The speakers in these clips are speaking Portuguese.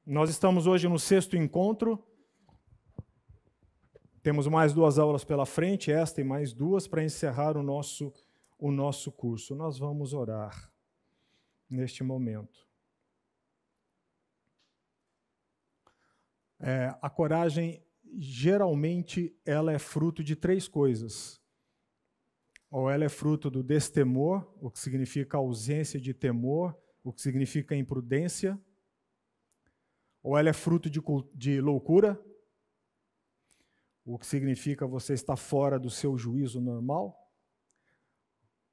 Nós estamos hoje no 6º encontro. Temos mais 2 aulas pela frente, esta e mais 2, para encerrar o nosso curso. Nós vamos orar neste momento. A coragem, geralmente, ela é fruto de 3 coisas. Ou ela é fruto do destemor, o que significa ausência de temor, o que significa imprudência. Ou ela é fruto de loucura, o que significa você estar fora do seu juízo normal.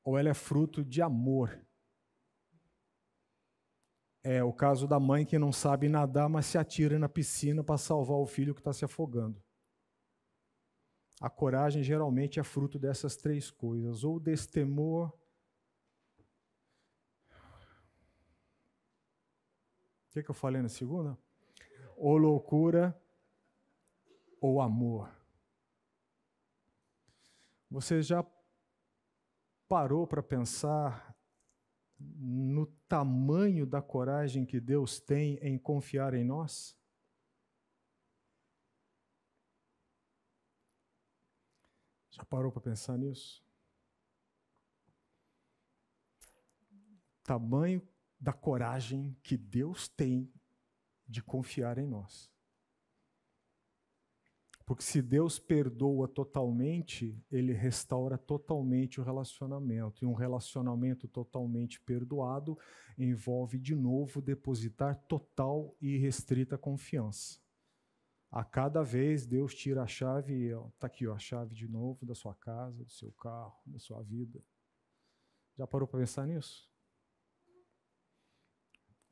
Ou ela é fruto de amor. É o caso da mãe que não sabe nadar, mas se atira na piscina para salvar o filho que está se afogando. A coragem geralmente é fruto dessas 3 coisas, ou destemor, o que eu falei na segunda? Ou loucura, ou amor. Você já parou para pensar no tamanho da coragem que Deus tem em confiar em nós? Já parou para pensar nisso? Tamanho da coragem que Deus tem de confiar em nós. Porque se Deus perdoa totalmente, Ele restaura totalmente o relacionamento. E um relacionamento totalmente perdoado envolve, de novo, depositar total e irrestrita confiança. A cada vez, Deus tira a chave e está aqui, a chave de novo da sua casa, do seu carro, da sua vida. Já parou para pensar nisso?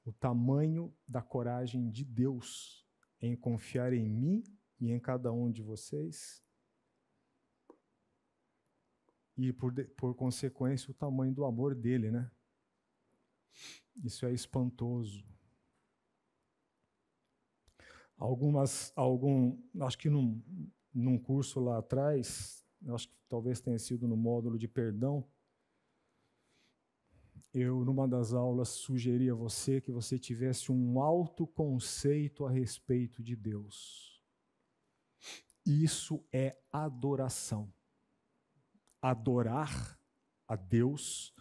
O tamanho da coragem de Deus em confiar em mim e em cada um de vocês, e por consequência o tamanho do amor dele, né? Isso é espantoso. Acho que num curso lá atrás, acho que talvez tenha sido no módulo de perdão, eu, numa das aulas, sugeri a você que você tivesse um autoconceito a respeito de Deus. Isso é adoração. Adorar a Deus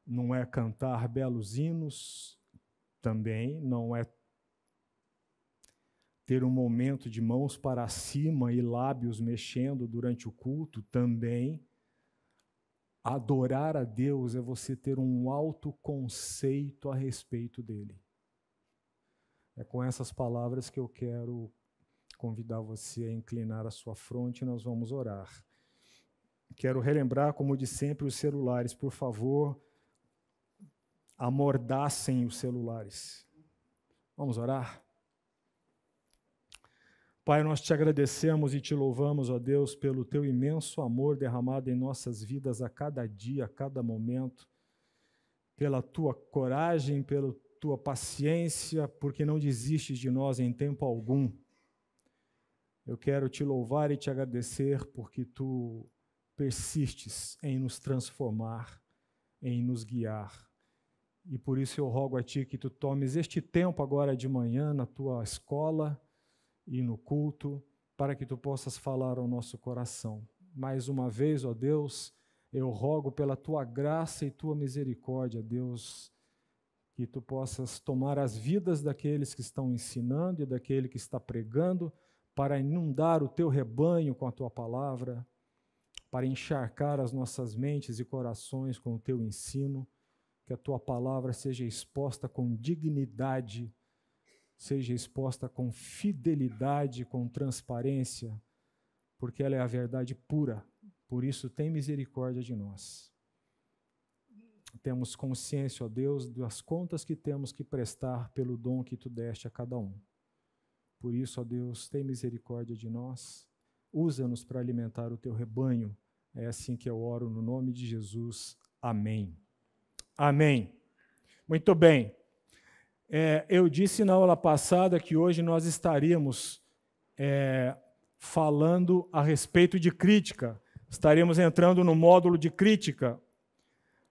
não é cantar belos hinos, também não é ter um momento de mãos para cima e lábios mexendo durante o culto, também. Adorar a Deus é você ter um autoconceito a respeito dele. É com essas palavras que eu quero convidar você a inclinar a sua fronte e nós vamos orar. Quero relembrar, como de sempre, os celulares. Por favor, amordacem os celulares. Vamos orar? Pai, nós te agradecemos e te louvamos, ó Deus, pelo teu imenso amor derramado em nossas vidas a cada dia, a cada momento, pela tua coragem, pela tua paciência, porque não desistes de nós em tempo algum. Eu quero te louvar e te agradecer porque tu persistes em nos transformar, em nos guiar. E por isso eu rogo a ti que tu tomes este tempo agora de manhã na tua escola e no culto, para que tu possas falar ao nosso coração. Mais uma vez, ó Deus, eu rogo pela tua graça e tua misericórdia, Deus, que tu possas tomar as vidas daqueles que estão ensinando e daquele que está pregando, para inundar o teu rebanho com a tua palavra, para encharcar as nossas mentes e corações com o teu ensino, que a tua palavra seja exposta com dignidade, seja exposta com fidelidade, com transparência, porque ela é a verdade pura. Por isso, tem misericórdia de nós. Temos consciência, ó Deus, das contas que temos que prestar pelo dom que tu deste a cada um. Por isso, ó Deus, tem misericórdia de nós. Usa-nos para alimentar o teu rebanho. É assim que eu oro no nome de Jesus. Amém. Amém. Muito bem. Eu disse na aula passada que hoje nós estaríamos falando a respeito de crítica. Estaríamos entrando no módulo de crítica.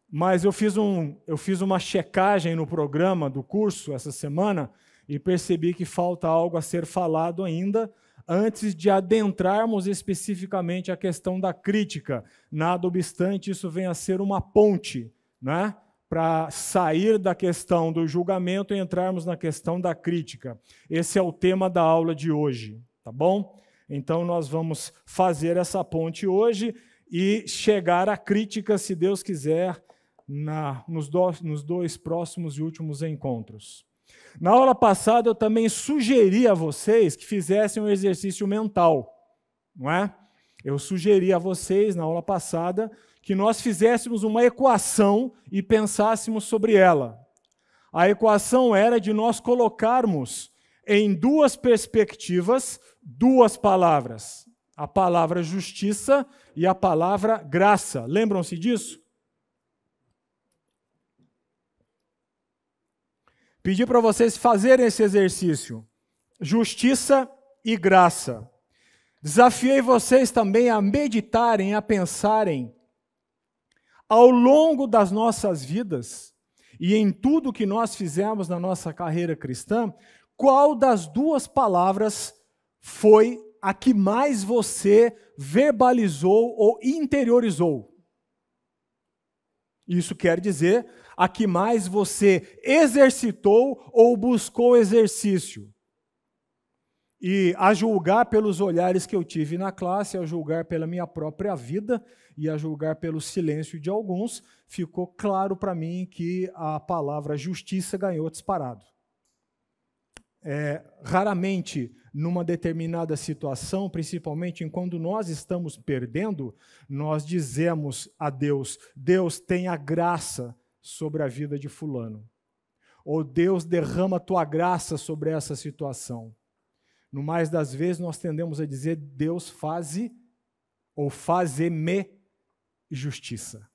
Mas eu fiz uma checagem no programa do curso essa semana e percebi que falta algo a ser falado ainda, antes de adentrarmos especificamente a questão da crítica. Nada obstante, isso vem a ser uma ponte, né? Para sair da questão do julgamento e entrarmos na questão da crítica. Esse é o tema da aula de hoje, tá bom? Então, nós vamos fazer essa ponte hoje e chegar à crítica, se Deus quiser, nos dois próximos e últimos encontros. Na aula passada, eu também sugeri a vocês que fizessem um exercício mental, não é? Eu sugeri a vocês, na aula passada, que nós fizéssemos uma equação e pensássemos sobre ela. A equação era de nós colocarmos em duas perspectivas duas palavras: a palavra justiça e a palavra graça. Lembram-se disso? Pedi para vocês fazerem esse exercício. Justiça e graça. Desafiei vocês também a meditarem, a pensarem, ao longo das nossas vidas e em tudo que nós fizemos na nossa carreira cristã, qual das duas palavras foi a que mais você verbalizou ou interiorizou? Isso quer dizer a que mais você exercitou ou buscou exercício. E a julgar pelos olhares que eu tive na classe, a julgar pela minha própria vida e a julgar pelo silêncio de alguns, ficou claro para mim que a palavra justiça ganhou disparado. Raramente, numa determinada situação, principalmente quando nós estamos perdendo, nós dizemos a Deus: Deus, tenha graça sobre a vida de fulano. Ou Deus, derrama a tua graça sobre essa situação. No mais das vezes, nós tendemos a dizer: Deus faze ou faze-me justiça.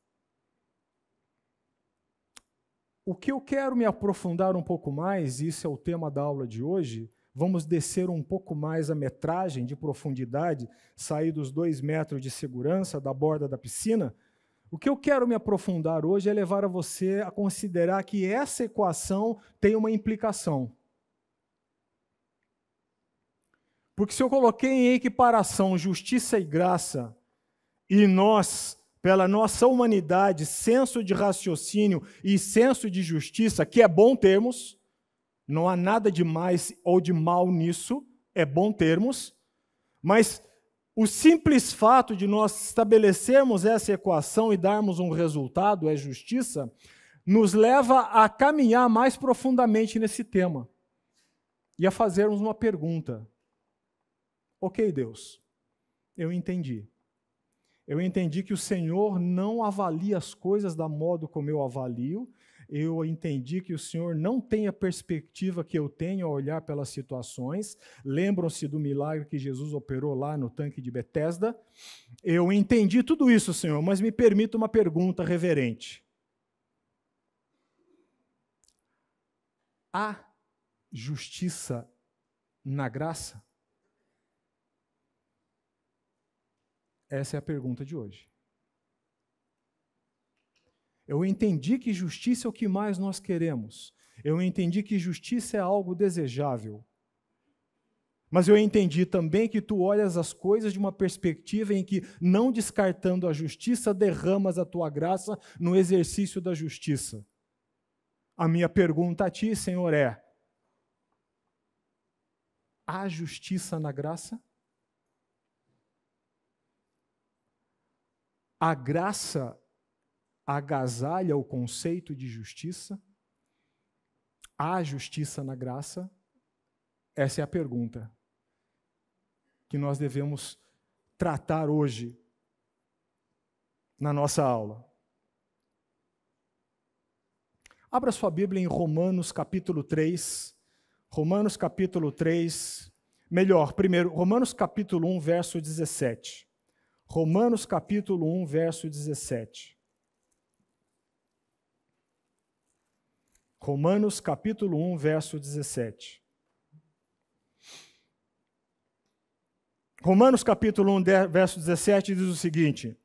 O que eu quero me aprofundar um pouco mais, e isso é o tema da aula de hoje, vamos descer um pouco mais a metragem de profundidade, sair dos 2 metros de segurança da borda da piscina. O que eu quero me aprofundar hoje é levar a você a considerar que essa equação tem uma implicação. Porque se eu coloquei em equiparação justiça e graça, e nós, pela nossa humanidade, senso de raciocínio e senso de justiça, que é bom termos, não há nada de mais ou de mal nisso, é bom termos, mas o simples fato de nós estabelecermos essa equação e darmos um resultado, é justiça, nos leva a caminhar mais profundamente nesse tema e a fazermos uma pergunta. Ok, Deus, eu entendi. Eu entendi que o Senhor não avalia as coisas da modo como eu avalio. Eu entendi que o Senhor não tem a perspectiva que eu tenho ao olhar pelas situações. Lembram-se do milagre que Jesus operou lá no tanque de Betesda? Eu entendi tudo isso, Senhor, mas me permita uma pergunta reverente. Há justiça na graça? Essa é a pergunta de hoje. Eu entendi que justiça é o que mais nós queremos. Eu entendi que justiça é algo desejável. Mas eu entendi também que tu olhas as coisas de uma perspectiva em que, não descartando a justiça, derramas a tua graça no exercício da justiça. A minha pergunta a ti, Senhor, é: há justiça na graça? A graça agasalha o conceito de justiça? Há justiça na graça? Essa é a pergunta que nós devemos tratar hoje na nossa aula. Abra sua Bíblia em Romanos capítulo 3. Romanos capítulo 3. Primeiro, Romanos capítulo 1, verso 17. Romanos capítulo 1, verso 17. Romanos capítulo 1, verso 17. Romanos capítulo 1, verso 17 diz o seguinte: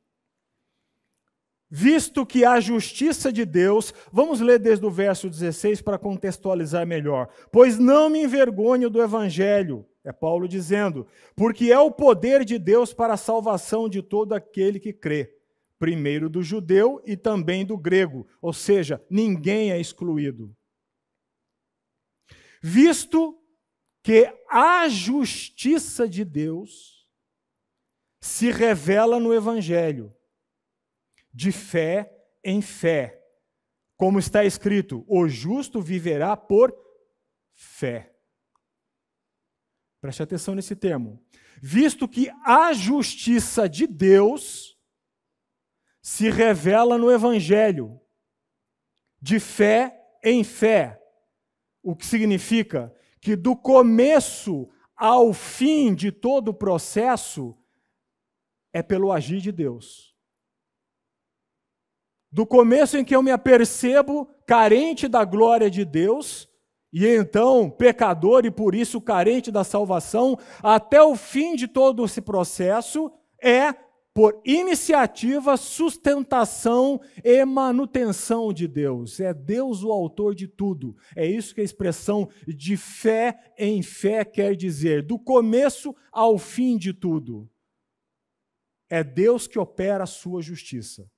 Visto que a justiça de Deus, vamos ler desde o verso 16 para contextualizar melhor. Pois não me envergonho do evangelho, é Paulo dizendo, porque é o poder de Deus para a salvação de todo aquele que crê, primeiro do judeu e também do grego, ou seja, ninguém é excluído. Visto que a justiça de Deus se revela no evangelho, de fé em fé. Como está escrito, o justo viverá por fé. Preste atenção nesse termo. Visto que a justiça de Deus se revela no Evangelho, de fé em fé. O que significa que do começo ao fim de todo o processo é pelo agir de Deus. Do começo em que eu me apercebo carente da glória de Deus, e então pecador e por isso carente da salvação, até o fim de todo esse processo é por iniciativa, sustentação e manutenção de Deus. É Deus o autor de tudo. É isso que a expressão de fé em fé quer dizer. Do começo ao fim de tudo. É Deus que opera a sua justiça.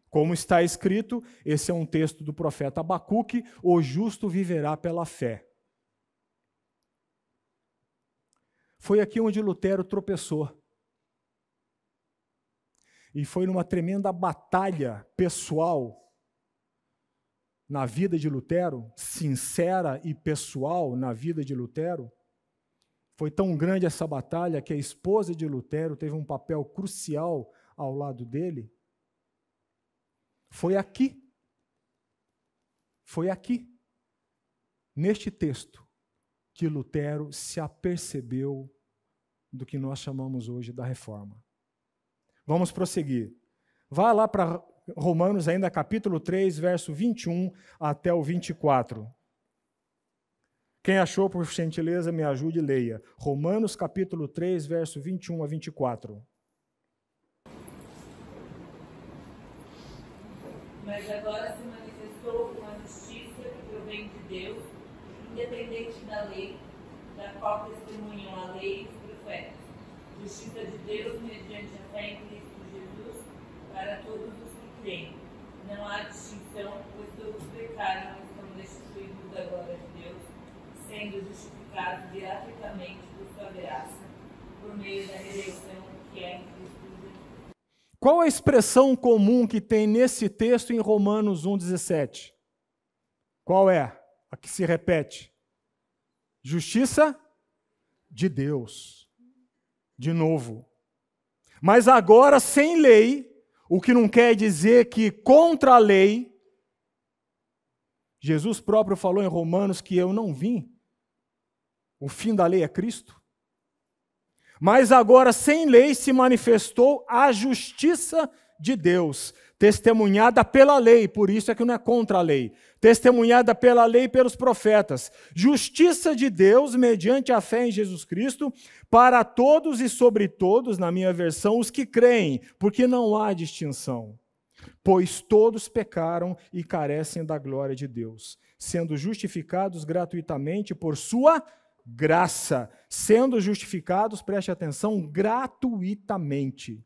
Como está escrito, esse é um texto do profeta Abacuque, o justo viverá pela fé. Foi aqui onde Lutero tropeçou. E foi numa tremenda batalha pessoal na vida de Lutero, sincera e pessoal na vida de Lutero. Foi tão grande essa batalha que a esposa de Lutero teve um papel crucial ao lado dele. Foi aqui, neste texto, que Lutero se apercebeu do que nós chamamos hoje da reforma. Vamos prosseguir. Vá lá para Romanos, ainda capítulo 3, verso 21 até o 24. Quem achou, por gentileza, me ajude e leia. Romanos, capítulo 3, verso 21 a 24. Mas agora se manifestou uma justiça que provém de Deus, independente da lei, da qual testemunham a lei e os profetas. Justiça de Deus mediante a fé em Cristo Jesus, para todos os que creem. Não há distinção, pois todos pecaram e estão destituídos da glória de Deus, sendo justificados gratuitamente por sua graça, por meio da redenção que é em Cristo Jesus. Qual a expressão comum que tem nesse texto em Romanos 1,17? Qual é a que se repete? Justiça de Deus. De novo. Mas agora sem lei, o que não quer dizer que contra a lei, Jesus próprio falou em Romanos que eu não vim. O fim da lei é Cristo. Mas agora, sem lei, se manifestou a justiça de Deus, testemunhada pela lei, por isso é que não é contra a lei, testemunhada pela lei e pelos profetas. Justiça de Deus, mediante a fé em Jesus Cristo, para todos e sobre todos, na minha versão, os que creem, porque não há distinção. Pois todos pecaram e carecem da glória de Deus, sendo justificados gratuitamente por sua graça, sendo justificados, preste atenção, gratuitamente,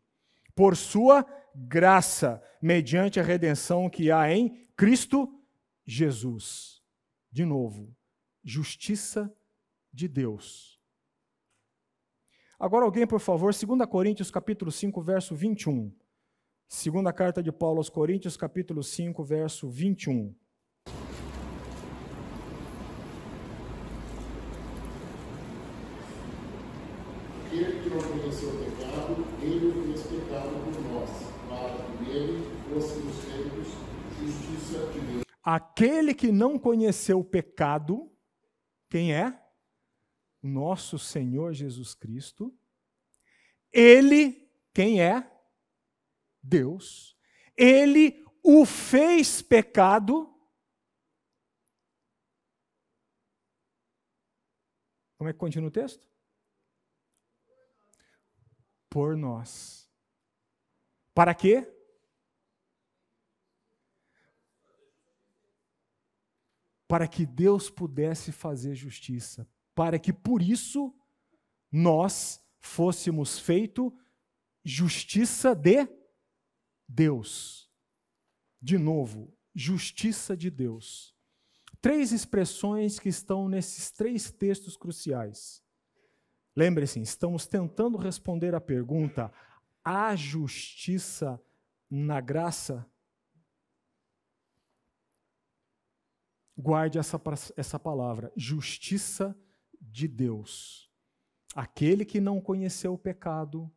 por sua graça, mediante a redenção que há em Cristo Jesus. De novo, justiça de Deus. Agora alguém, por favor, 2 Coríntios capítulo 5, verso 21. Segunda carta de Paulo aos Coríntios, capítulo 5, verso 21. Aquele que não conheceu o pecado, ele o fez pecado por nós, para que nele fôssemos feitos justiça de Deus. Aquele que não conheceu o pecado, quem é? Nosso Senhor Jesus Cristo. Ele, quem é? Deus. Ele o fez pecado. Como é que continua o texto? Por nós. Para quê? para que Deus pudesse fazer justiça, para que por isso nós fôssemos feito justiça de Deus. De novo, justiça de Deus. 3 expressões que estão nesses 3 textos cruciais. Lembre-se, estamos tentando responder a pergunta: há justiça na graça? Guarde essa palavra, justiça de Deus. Aquele que não conheceu o pecado,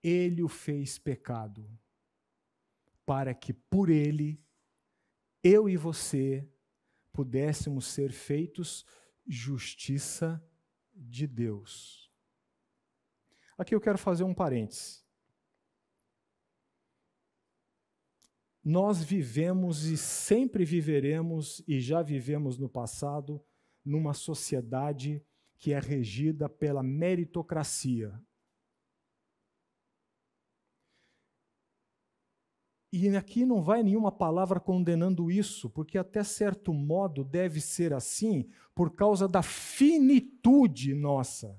ele o fez pecado, para que por ele, eu e você, pudéssemos ser feitos justiça de Deus. Aqui eu quero fazer um parênteses. Nós vivemos e sempre viveremos, e já vivemos no passado, numa sociedade que é regida pela meritocracia. E aqui não vai nenhuma palavra condenando isso, porque até certo modo deve ser assim por causa da finitude nossa.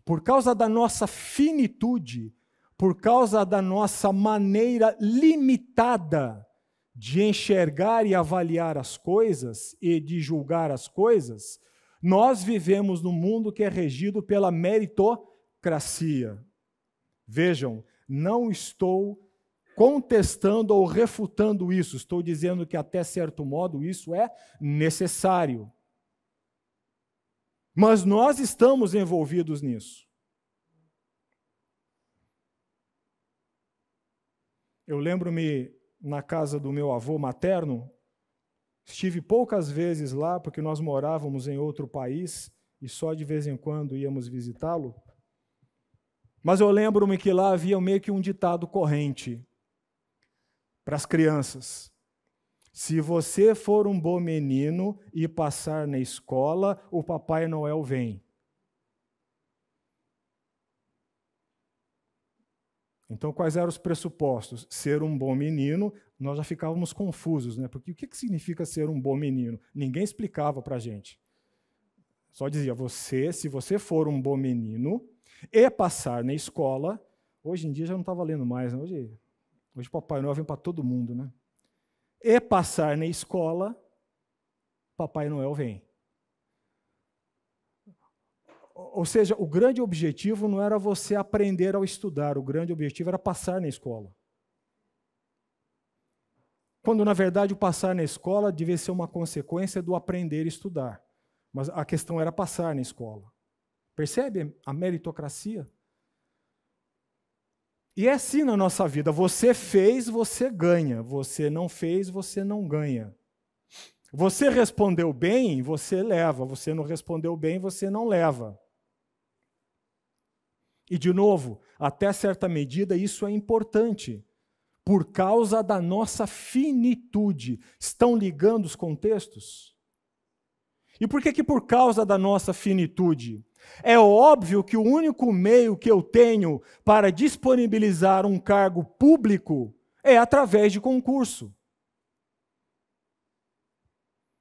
Por causa da nossa finitude, por causa da nossa maneira limitada de enxergar e avaliar as coisas e de julgar as coisas, nós vivemos num mundo que é regido pela meritocracia. Vejam, não estou contestando ou refutando isso, estou dizendo que até certo modo isso é necessário. Mas nós estamos envolvidos nisso. Eu lembro-me, na casa do meu avô materno, estive poucas vezes lá, porque nós morávamos em outro país, e só de vez em quando íamos visitá-lo. Mas eu lembro-me que lá havia meio que um ditado corrente para as crianças. Se você for um bom menino e passar na escola, o Papai Noel vem. Então, quais eram os pressupostos? Ser um bom menino, nós já ficávamos confusos, né? Porque o que significa ser um bom menino? Ninguém explicava para a gente. Só dizia, se você for um bom menino e passar na escola, hoje em dia já não está valendo mais, né? Hoje Papai Noel vem para todo mundo, né? E passar na escola, Papai Noel vem. Ou seja, o grande objetivo não era você aprender ao estudar, o grande objetivo era passar na escola. Quando, na verdade, o passar na escola devia ser uma consequência do aprender a estudar. Mas a questão era passar na escola. Percebe a meritocracia? E é assim na nossa vida. Você fez, você ganha. Você não fez, você não ganha. Você respondeu bem, você leva. Você não respondeu bem, você não leva. E, de novo, até certa medida, isso é importante, por causa da nossa finitude. Estão ligando os contextos? E por que por causa da nossa finitude? É óbvio que o único meio que eu tenho para disponibilizar um cargo público é através de concurso.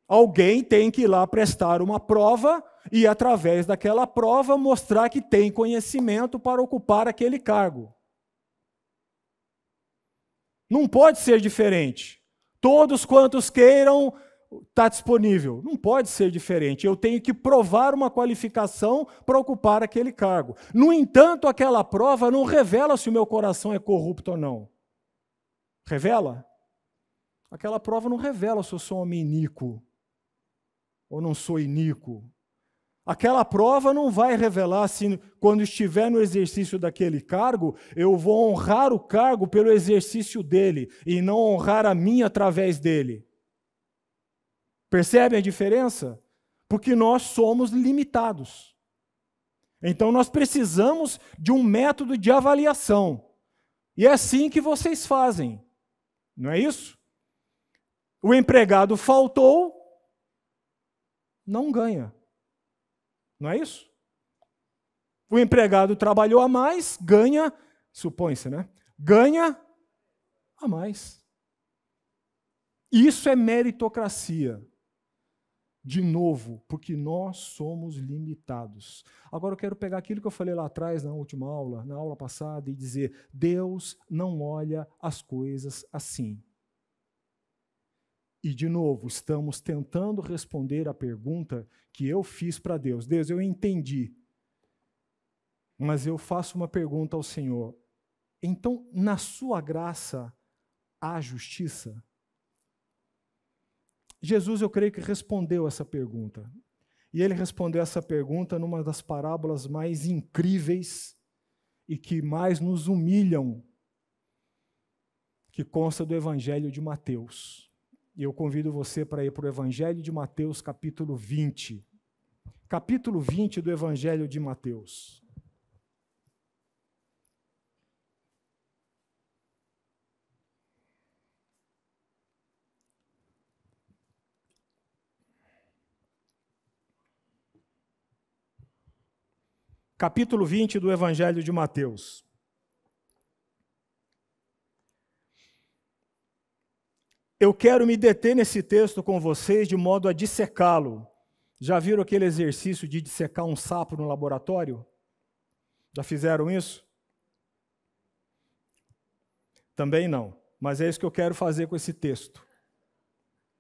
Alguém tem que ir lá prestar uma prova e, através daquela prova, mostrar que tem conhecimento para ocupar aquele cargo. Não pode ser diferente. Todos quantos queiram, está disponível. Não pode ser diferente. Eu tenho que provar uma qualificação para ocupar aquele cargo. No entanto, aquela prova não revela se o meu coração é corrupto ou não. Revela? Aquela prova não revela se eu sou um homem iníquo ou não sou iníquo. Aquela prova não vai revelar se, quando estiver no exercício daquele cargo, eu vou honrar o cargo pelo exercício dele e não honrar a mim através dele. Percebem a diferença? Porque nós somos limitados. Então nós precisamos de um método de avaliação. E é assim que vocês fazem. Não é isso? O empregado faltou, não ganha. Não é isso? O empregado trabalhou a mais, ganha, supõe-se, né? Ganha a mais. Isso é meritocracia. De novo, porque nós somos limitados. Agora eu quero pegar aquilo que eu falei lá atrás, na última aula, na aula passada, e dizer: Deus não olha as coisas assim. E, de novo, estamos tentando responder a pergunta que eu fiz para Deus. Deus, eu entendi, mas eu faço uma pergunta ao Senhor. Então, na sua graça, há justiça? Jesus, eu creio que respondeu essa pergunta. E ele respondeu essa pergunta numa das parábolas mais incríveis e que mais nos humilham, que consta do Evangelho de Mateus. E eu convido você para ir para o Evangelho de Mateus, capítulo 20. Capítulo 20 do Evangelho de Mateus. Capítulo 20 do Evangelho de Mateus. Eu quero me deter nesse texto com vocês de modo a dissecá-lo. Já viram aquele exercício de dissecar um sapo no laboratório? Já fizeram isso? Também não, mas é isso que eu quero fazer com esse texto.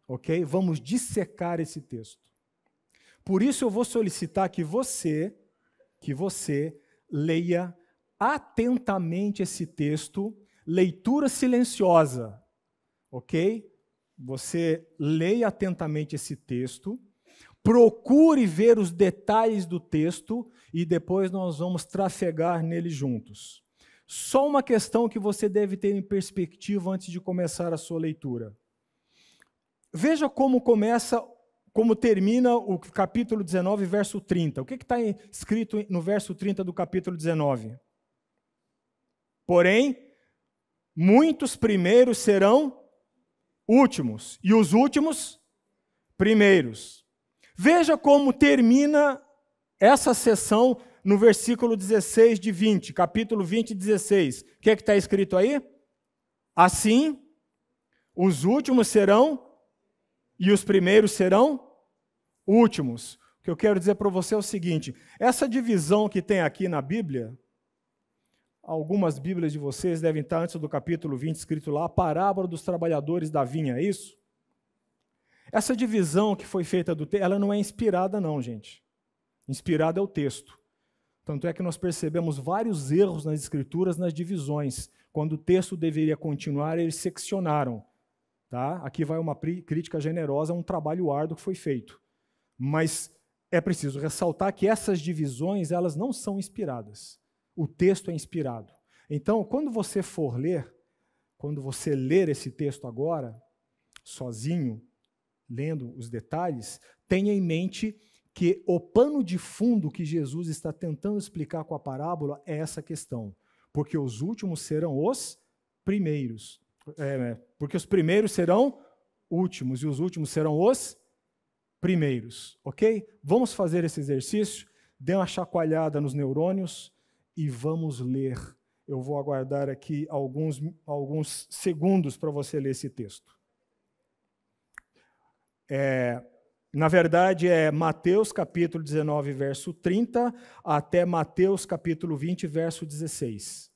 Ok? Vamos dissecar esse texto. Por isso eu vou solicitar que você leia atentamente esse texto, leitura silenciosa, ok? Você leia atentamente esse texto, procure ver os detalhes do texto e depois nós vamos trafegar nele juntos. Só uma questão que você deve ter em perspectiva antes de começar a sua leitura. Veja como termina o capítulo 19, verso 30. O que está escrito no verso 30 do capítulo 19? Porém, muitos primeiros serão últimos, e os últimos primeiros. Veja como termina essa sessão no versículo 16 de 20, capítulo 20, 16. O que está escrito aí? Assim, os últimos serão e os primeiros serão últimos. O que eu quero dizer para você é o seguinte: essa divisão que tem aqui na Bíblia, algumas Bíblias de vocês devem estar antes do capítulo 20, escrito lá, a parábola dos trabalhadores da vinha, é isso? Essa divisão que foi feita do texto, ela não é inspirada não, gente. Inspirada é o texto. Tanto é que nós percebemos vários erros nas escrituras, nas divisões. Quando o texto deveria continuar, eles seccionaram. Tá? Aqui vai uma crítica generosa a um trabalho árduo que foi feito. Mas é preciso ressaltar que essas divisões, elas não são inspiradas. O texto é inspirado. Então, quando você for ler, quando você ler esse texto agora, sozinho, lendo os detalhes, tenha em mente que o pano de fundo que Jesus está tentando explicar com a parábola é essa questão. Porque os últimos serão os primeiros. Porque os primeiros serão últimos e os últimos serão os primeiros. Ok? Vamos fazer esse exercício, dê uma chacoalhada nos neurônios e vamos ler. Eu vou aguardar aqui alguns segundos para você ler esse texto. Na verdade, é Mateus capítulo 19, verso 30, até Mateus capítulo 20, verso 16.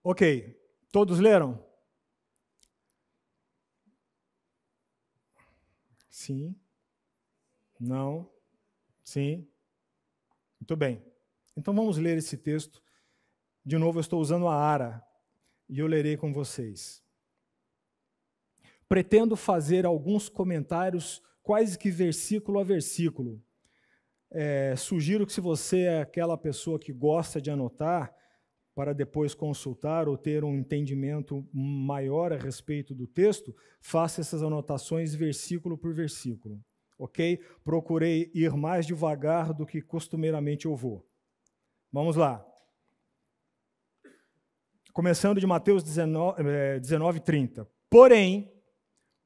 Ok, todos leram? Sim. Não. Sim. Muito bem. Então vamos ler esse texto. De novo, eu estou usando a ARA e eu lerei com vocês. Pretendo fazer alguns comentários, quase que versículo a versículo. Sugiro que, se você é aquela pessoa que gosta de anotar, para depois consultar ou ter um entendimento maior a respeito do texto, faça essas anotações versículo por versículo. Ok? Procurei ir mais devagar do que costumeiramente eu vou. Vamos lá. Começando de Mateus 19:30. Porém,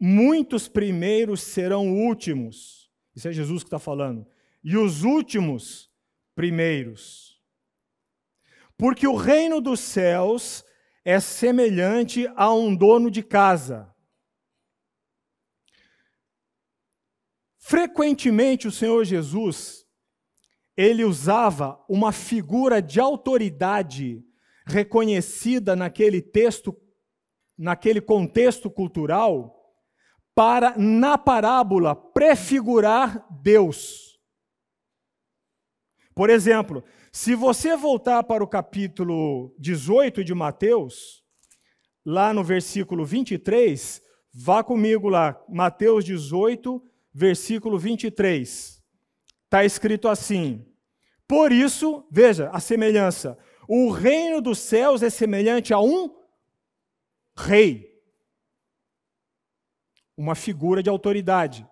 muitos primeiros serão últimos. Isso é Jesus que está falando. E os últimos primeiros. Porque o reino dos céus é semelhante a um dono de casa. Frequentemente o Senhor Jesus, ele usava uma figura de autoridade reconhecida naquele texto, naquele contexto cultural, para, na parábola, prefigurar Deus. Por exemplo, se você voltar para o capítulo 18 de Mateus, lá no versículo 23, vá comigo lá, Mateus 18, versículo 23. Está escrito assim: por isso, veja a semelhança, o reino dos céus é semelhante a um rei. Uma figura de autoridade.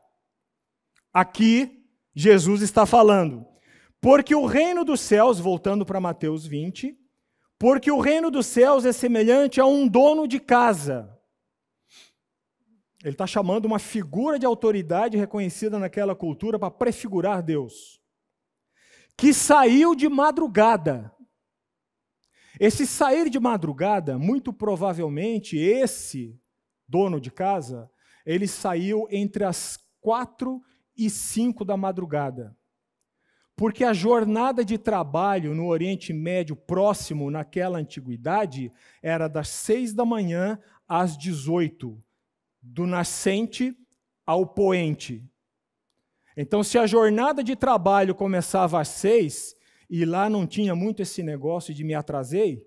Aqui, Jesus está falando. Porque o reino dos céus, voltando para Mateus 20, porque o reino dos céus é semelhante a um dono de casa. Ele está chamando uma figura de autoridade reconhecida naquela cultura para prefigurar Deus. Que saiu de madrugada. Esse sair de madrugada, muito provavelmente, esse dono de casa, ele saiu entre as 4 e 5 da madrugada. Porque a jornada de trabalho no Oriente Médio próximo, naquela antiguidade, era das 6 da manhã às 18, do nascente ao poente. Então, se a jornada de trabalho começava às 6, e lá não tinha muito esse negócio de me atrasei,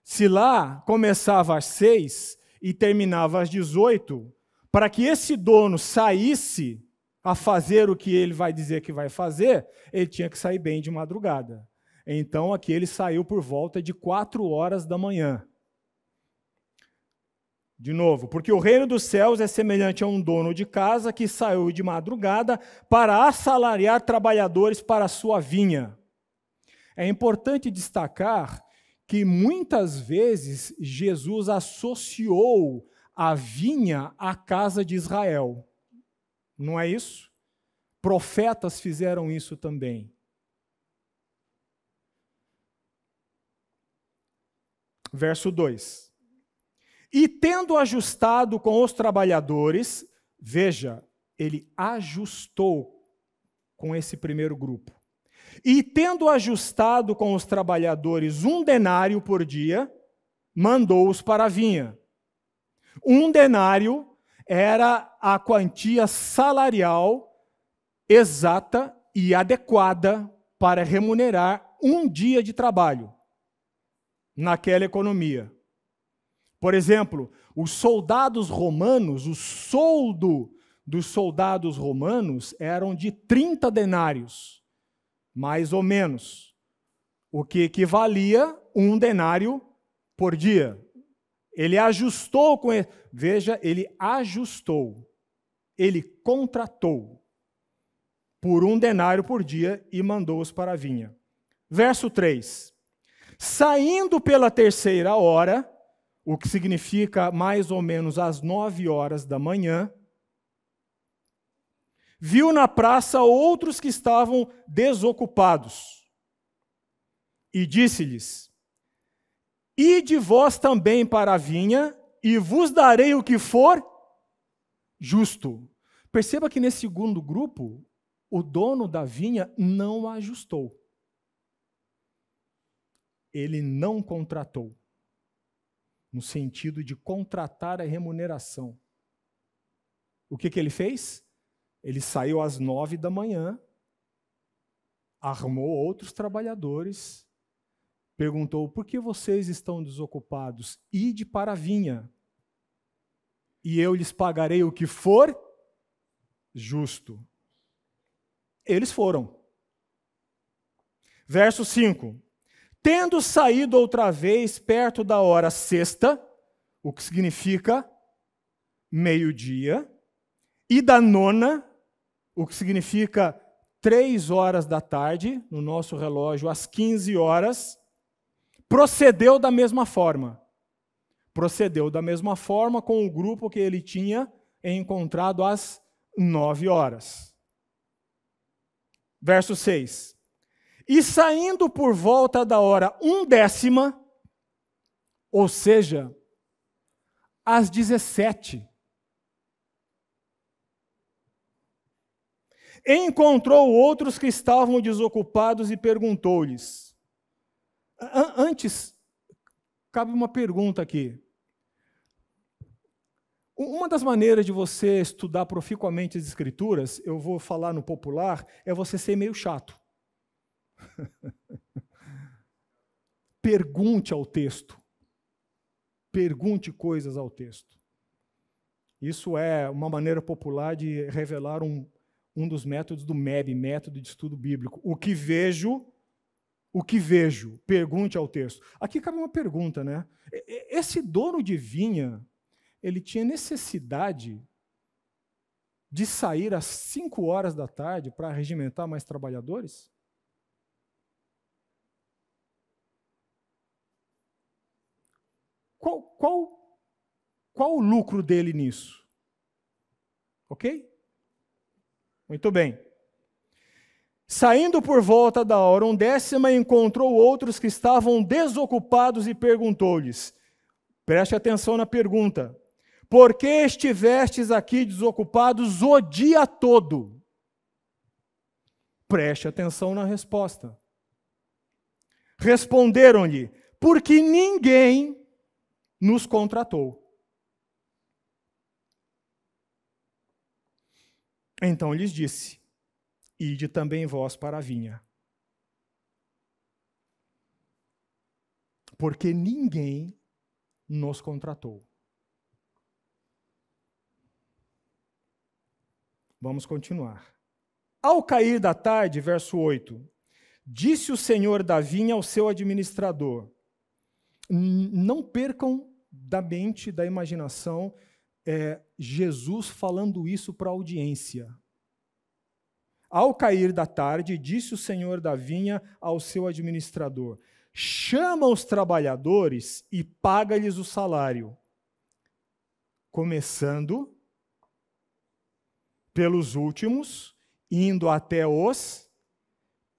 se lá começava às 6 e terminava às 18, para que esse dono saísse a fazer o que ele vai dizer que vai fazer, ele tinha que sair bem de madrugada. Então, aqui ele saiu por volta de 4 horas da manhã. De novo, porque o reino dos céus é semelhante a um dono de casa que saiu de madrugada para assalariar trabalhadores para a sua vinha. É importante destacar que muitas vezes Jesus associou a vinha à casa de Israel. Não é isso? Profetas fizeram isso também. Verso 2. E tendo ajustado com os trabalhadores, veja, ele ajustou com esse primeiro grupo. E tendo ajustado com os trabalhadores 1 denário por dia, mandou-os para a vinha. 1 denário era a quantia salarial exata e adequada para remunerar um dia de trabalho naquela economia. Por exemplo, os soldados romanos, o soldo dos soldados romanos eram de 30 denários, mais ou menos, o que equivalia 1 denário por dia. Ele ajustou com ele. Veja, ele ajustou. Ele contratou por 1 denário por dia e mandou-os para a vinha. Verso 3. Saindo pela 3ª hora, o que significa mais ou menos às 9 horas da manhã, viu na praça outros que estavam desocupados. E disse-lhes: ide vós também para a vinha, e vos darei o que for justo. Perceba que nesse segundo grupo, o dono da vinha não ajustou. Ele não contratou. no sentido de contratar a remuneração. O que ele fez? Ele saiu às 9 da manhã, armou outros trabalhadores, perguntou: por que vocês estão desocupados? Ide para a vinha, e eu lhes pagarei o que for justo. Eles foram. Verso 5. Tendo saído outra vez perto da hora sexta, o que significa meio-dia, e da nona, o que significa 3 horas da tarde, no nosso relógio, às 15 horas, procedeu da mesma forma. Procedeu da mesma forma com o grupo que ele tinha encontrado às 9 horas. Verso 6. E saindo por volta da hora 1/10, ou seja, às 17, encontrou outros que estavam desocupados e perguntou-lhes. Antes, cabe uma pergunta aqui. Uma das maneiras de você estudar proficuamente as Escrituras, eu vou falar no popular, é você ser meio chato. Pergunte ao texto. Pergunte coisas ao texto. Isso é uma maneira popular de revelar um dos métodos do MEB, método de estudo bíblico. O que vejo, pergunte ao texto. Aqui cabe uma pergunta, né? Esse dono de vinha, ele tinha necessidade de sair às 5 horas da tarde para regimentar mais trabalhadores? Qual o lucro dele nisso? Ok? Muito bem. Saindo por volta da hora 1/10, encontrou outros que estavam desocupados e perguntou-lhes. Preste atenção na pergunta. Por que estivestes aqui desocupados o dia todo? Preste atenção na resposta. Responderam-lhe: porque ninguém nos contratou. Então lhes disse: ide também vós para a vinha. Porque ninguém nos contratou. Vamos continuar. Ao cair da tarde, verso 8, disse o senhor da vinha ao seu administrador: não percam da mente, da imaginação, Jesus falando isso para a audiência. Ao cair da tarde, disse o senhor da vinha ao seu administrador: chama os trabalhadores e paga-lhes o salário, começando pelos últimos, indo até os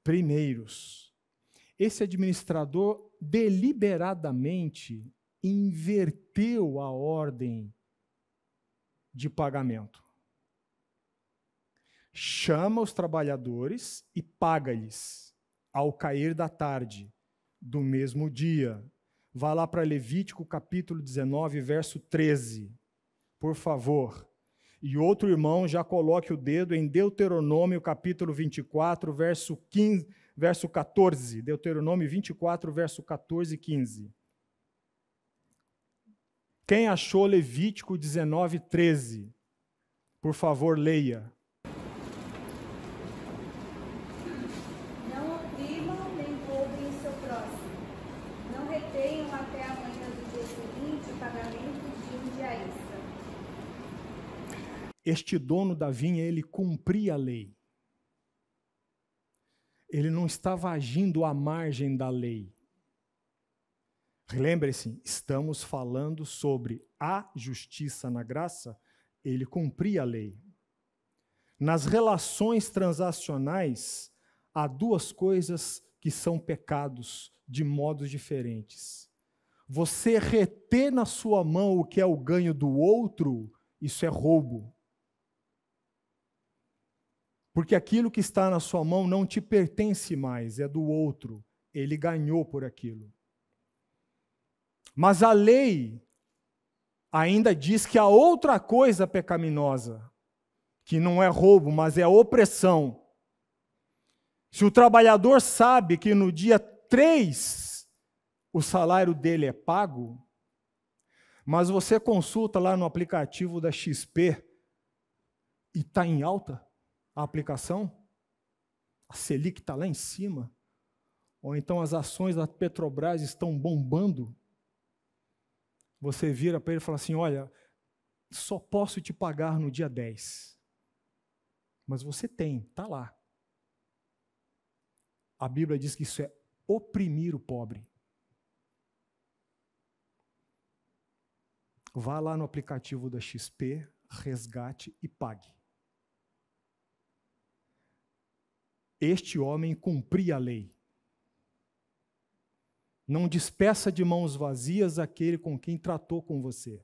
primeiros. Esse administrador deliberadamente inverteu a ordem de pagamento. Chama os trabalhadores e paga-lhes ao cair da tarde do mesmo dia. Vá lá para Levítico capítulo 19, verso 13, por favor. E outro irmão já coloque o dedo em Deuteronômio capítulo 24, verso 14. Deuteronômio 24, verso 14 e 15. Quem achou Levítico 19, 13? Por favor, leia. Não oprimam nem roubem o seu próximo. Não retenham até a manhã do dia seguinte o pagamento de um dia extra. Este dono da vinha, ele cumpria a lei. Ele não estava agindo à margem da lei. Lembre-se, estamos falando sobre a justiça na graça, ele cumpria a lei. Nas relações transacionais, há duas coisas que são pecados de modos diferentes. Você reter na sua mão o que é o ganho do outro, isso é roubo. Porque aquilo que está na sua mão não te pertence mais, é do outro. Ele ganhou por aquilo. Mas a lei ainda diz que há outra coisa pecaminosa, que não é roubo, mas é opressão. Se o trabalhador sabe que no dia 3 o salário dele é pago, mas você consulta lá no aplicativo da XP e está em alta a aplicação, a Selic está lá em cima, ou então as ações da Petrobras estão bombando, você vira para ele e fala assim, olha, só posso te pagar no dia 10. Mas você tem, está lá. A Bíblia diz que isso é oprimir o pobre. Vá lá no aplicativo da XP, resgate e pague. Este homem cumpria a lei. Não despeça de mãos vazias aquele com quem tratou com você.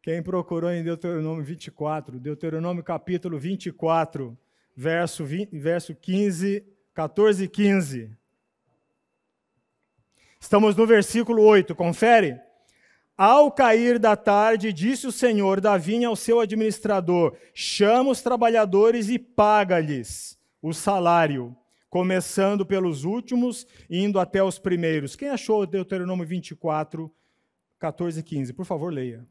Quem procurou em Deuteronômio 24, Deuteronômio capítulo 24, verso 15, 14 e 15. Estamos no versículo 8, confere. Ao cair da tarde, disse o Senhor da vinha ao seu administrador, chama os trabalhadores e paga-lhes o salário, começando pelos últimos e indo até os primeiros. Quem achou Deuteronômio 24, 14 e 15? Por favor, leia.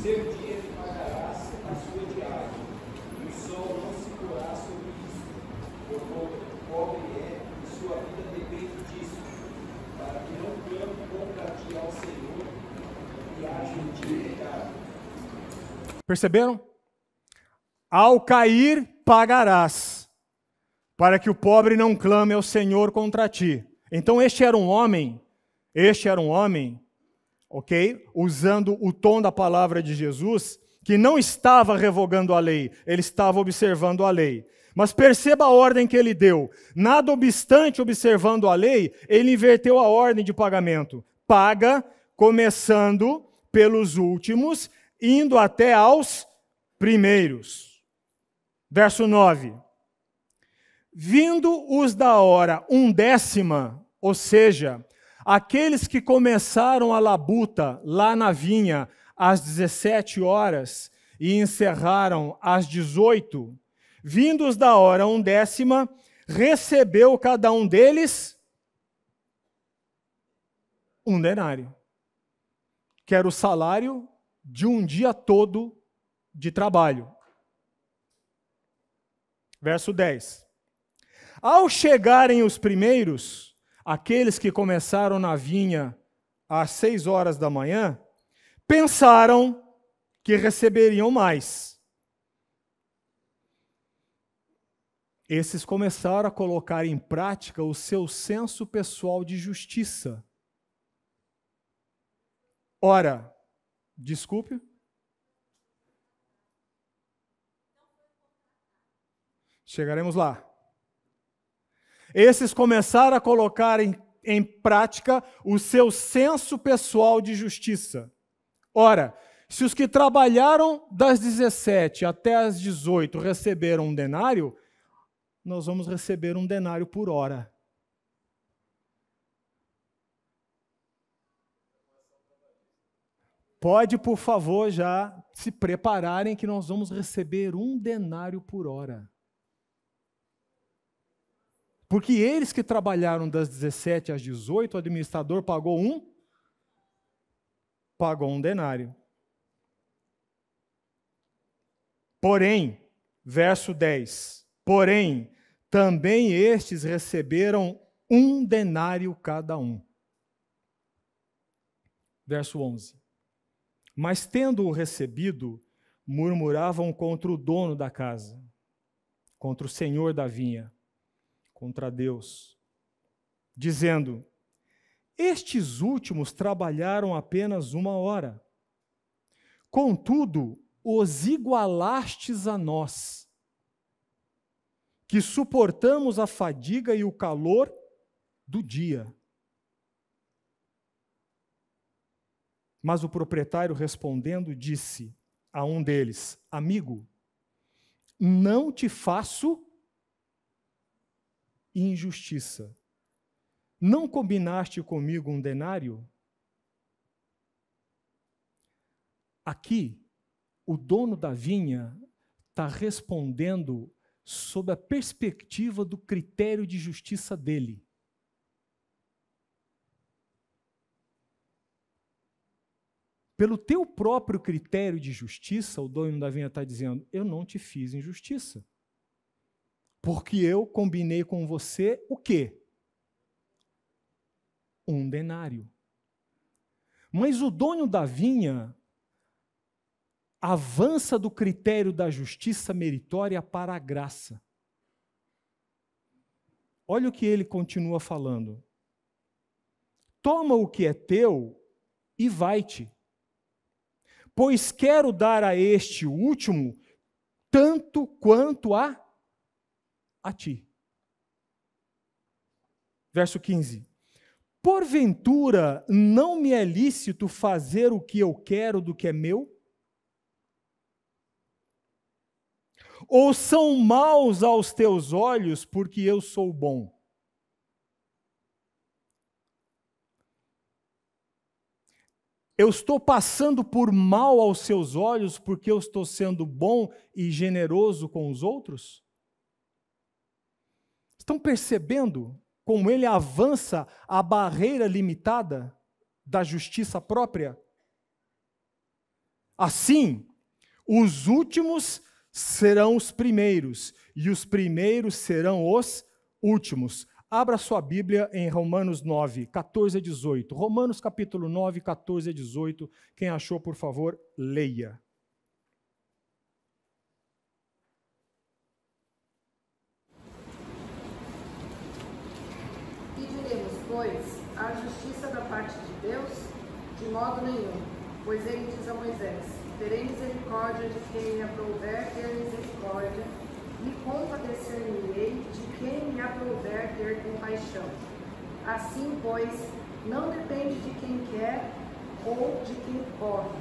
Seu dia te pagarás a sua diária, e o sol não se porá sobre isso, porquanto pobre é, e sua vida depende disso, para que não clame contra ti ao Senhor, e haja em ti pecado. Perceberam? Ao cair, pagarás, para que o pobre não clame ao Senhor contra ti. Então este era um homem, ok? Usando o tom da palavra de Jesus, que não estava revogando a lei, ele estava observando a lei. Mas perceba a ordem que ele deu. Nada obstante observando a lei, ele inverteu a ordem de pagamento. Paga, começando pelos últimos, indo até aos primeiros. Verso 9. Vindo os da hora 1/10, ou seja, aqueles que começaram a labuta lá na vinha às 17 horas e encerraram às 18, vindos da hora 1/10, recebeu cada um deles um denário, que era o salário de um dia todo de trabalho. Verso 10. Ao chegarem os primeiros, aqueles que começaram na vinha às 6 horas da manhã, pensaram que receberiam mais. Esses começaram a colocar em prática o seu senso pessoal de justiça. Ora, desculpe. Chegaremos lá. Esses começaram a colocar em prática o seu senso pessoal de justiça. Ora, se os que trabalharam das 17 até as 18 receberam um denário, nós vamos receber um denário por hora. Pode, por favor, já se prepararem que nós vamos receber um denário por hora. Porque eles que trabalharam das 17 às 18, o administrador pagou um denário. Porém, verso 10, porém, também estes receberam um denário cada um. Verso 11. Mas tendo-o recebido, murmuravam contra o dono da casa, contra o senhor da vinha, contra Deus, dizendo: estes últimos trabalharam apenas 1 hora. Contudo, os igualastes a nós, que suportamos a fadiga e o calor do dia. Mas o proprietário, respondendo, disse a um deles: amigo, não te faço injustiça. Não combinaste comigo um denário? Aqui, o dono da vinha está respondendo sob a perspectiva do critério de justiça dele. Pelo teu próprio critério de justiça, o dono da vinha está dizendo: eu não te fiz injustiça. Porque eu combinei com você o quê? Um denário. Mas o dono da vinha avança do critério da justiça meritória para a graça. Olha o que ele continua falando. Toma o que é teu e vai-te. Pois quero dar a este último tanto quanto a ti. Verso 15. Porventura não me é lícito fazer o que eu quero do que é meu? Ou são maus aos teus olhos porque eu sou bom? Eu estou passando por mal aos seus olhos porque eu estou sendo bom e generoso com os outros? Estão percebendo como ele avança a barreira limitada da justiça própria? Assim, os últimos serão os primeiros, e os primeiros serão os últimos. Abra sua Bíblia em Romanos 9, 14 a 18. Romanos capítulo 9, 14 a 18. Quem achou, por favor, leia. Que diremos, pois, a justiça da parte de Deus? De modo nenhum, pois ele diz a Moisés: terei misericórdia de quem me aprouver ter misericórdia, me compadecer-me-ei de quem me aprouver ter compaixão. Assim, pois, não depende de quem quer ou de quem corre,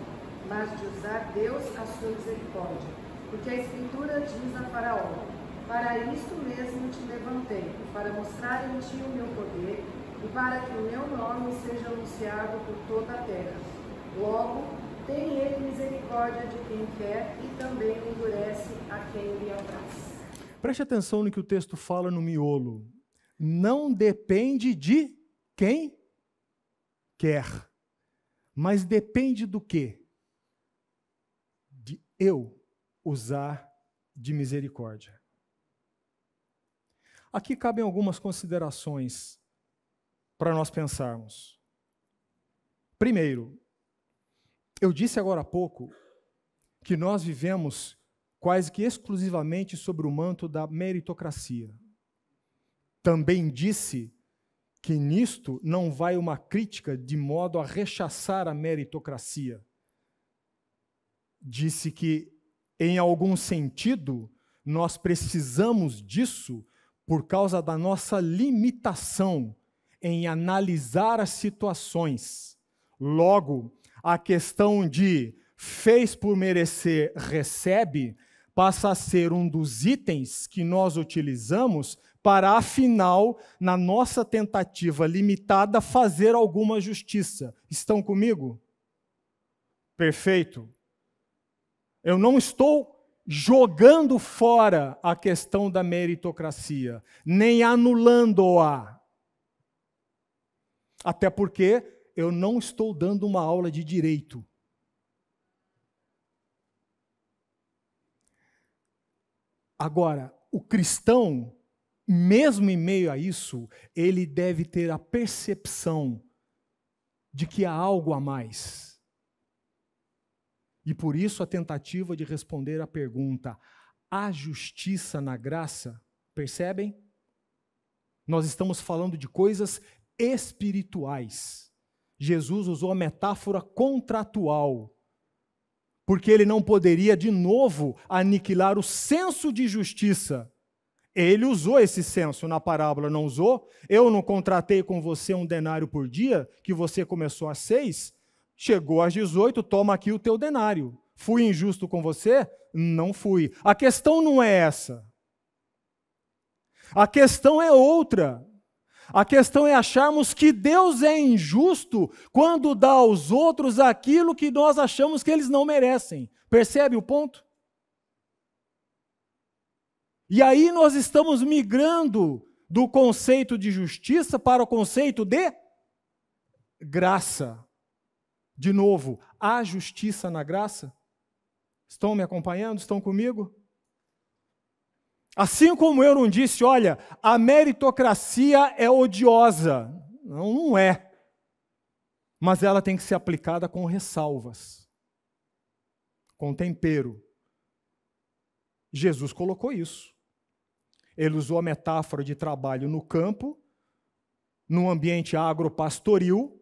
mas de usar Deus a sua misericórdia. Porque a Escritura diz a Faraó: para isto mesmo te levantei, para mostrar em ti o meu poder e para que o meu nome seja anunciado por toda a terra. Logo, tem ele misericórdia de quem quer e também endurece a quem lhe apraz. Preste atenção no que o texto fala no miolo. Não depende de quem quer, mas depende do quê? De eu usar de misericórdia. Aqui cabem algumas considerações para nós pensarmos. Primeiro, eu disse agora há pouco que nós vivemos quase que exclusivamente sobre o manto da meritocracia. Também disse que nisto não vai uma crítica de modo a rechaçar a meritocracia. Disse que, em algum sentido, nós precisamos disso por causa da nossa limitação em analisar as situações. Logo, a questão de fez por merecer, recebe, passa a ser um dos itens que nós utilizamos para, afinal, na nossa tentativa limitada, fazer alguma justiça. Estão comigo? Perfeito. Eu não estou jogando fora a questão da meritocracia, nem anulando-a. Até porque eu não estou dando uma aula de direito. Agora, o cristão, mesmo em meio a isso, ele deve ter a percepção de que há algo a mais. E por isso a tentativa de responder à pergunta: há justiça na graça? Percebem? Nós estamos falando de coisas espirituais. Jesus usou a metáfora contratual, porque ele não poderia, de novo, aniquilar o senso de justiça. Ele usou esse senso na parábola, não usou? Eu não contratei com você um denário por dia, que você começou às 6? Chegou às 18, toma aqui o teu denário. Fui injusto com você? Não fui. A questão não é essa. A questão é outra. A questão é acharmos que Deus é injusto quando dá aos outros aquilo que nós achamos que eles não merecem. Percebe o ponto? E aí nós estamos migrando do conceito de justiça para o conceito de graça. De novo, há justiça na graça? Estão me acompanhando? Estão comigo? Assim como eu não disse, olha, a meritocracia é odiosa. Não, não é. Mas ela tem que ser aplicada com ressalvas, com tempero. Jesus colocou isso. Ele usou a metáfora de trabalho no campo, num ambiente agropastoril,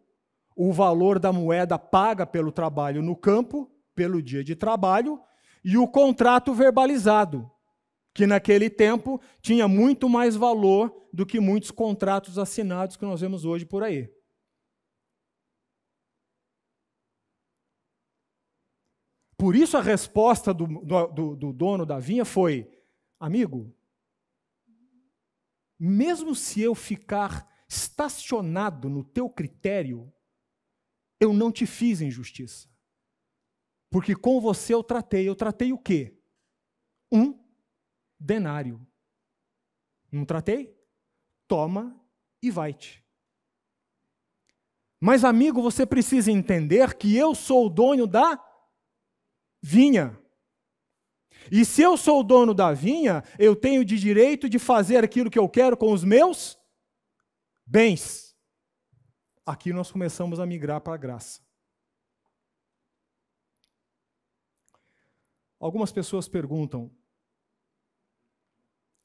o valor da moeda paga pelo trabalho no campo, pelo dia de trabalho, e o contrato verbalizado, que naquele tempo tinha muito mais valor do que muitos contratos assinados que nós vemos hoje por aí. Por isso a resposta do dono da vinha foi: amigo, mesmo se eu ficar estacionado no teu critério, eu não te fiz injustiça. Porque com você eu tratei o quê? Um denário. Não tratei? Toma e vai-te. Mas, amigo, você precisa entender que eu sou o dono da vinha. E se eu sou o dono da vinha, eu tenho de direito de fazer aquilo que eu quero com os meus bens. Aqui nós começamos a migrar para a graça. Algumas pessoas perguntam,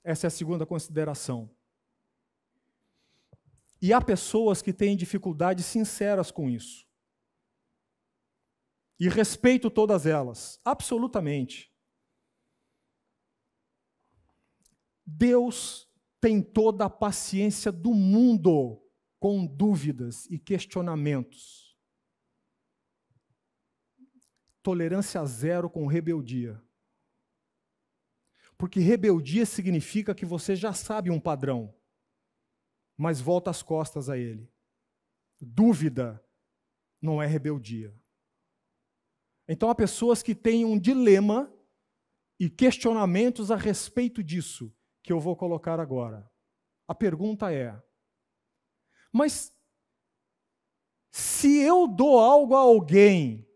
essa é a segunda consideração. E há pessoas que têm dificuldades sinceras com isso. E respeito todas elas, absolutamente. Deus tem toda a paciência do mundo com dúvidas e questionamentos. Tolerância zero com rebeldia. Porque rebeldia significa que você já sabe um padrão, mas volta as costas a ele. Dúvida não é rebeldia. Então há pessoas que têm um dilema e questionamentos a respeito disso, que eu vou colocar agora. A pergunta é: mas se eu dou algo a alguém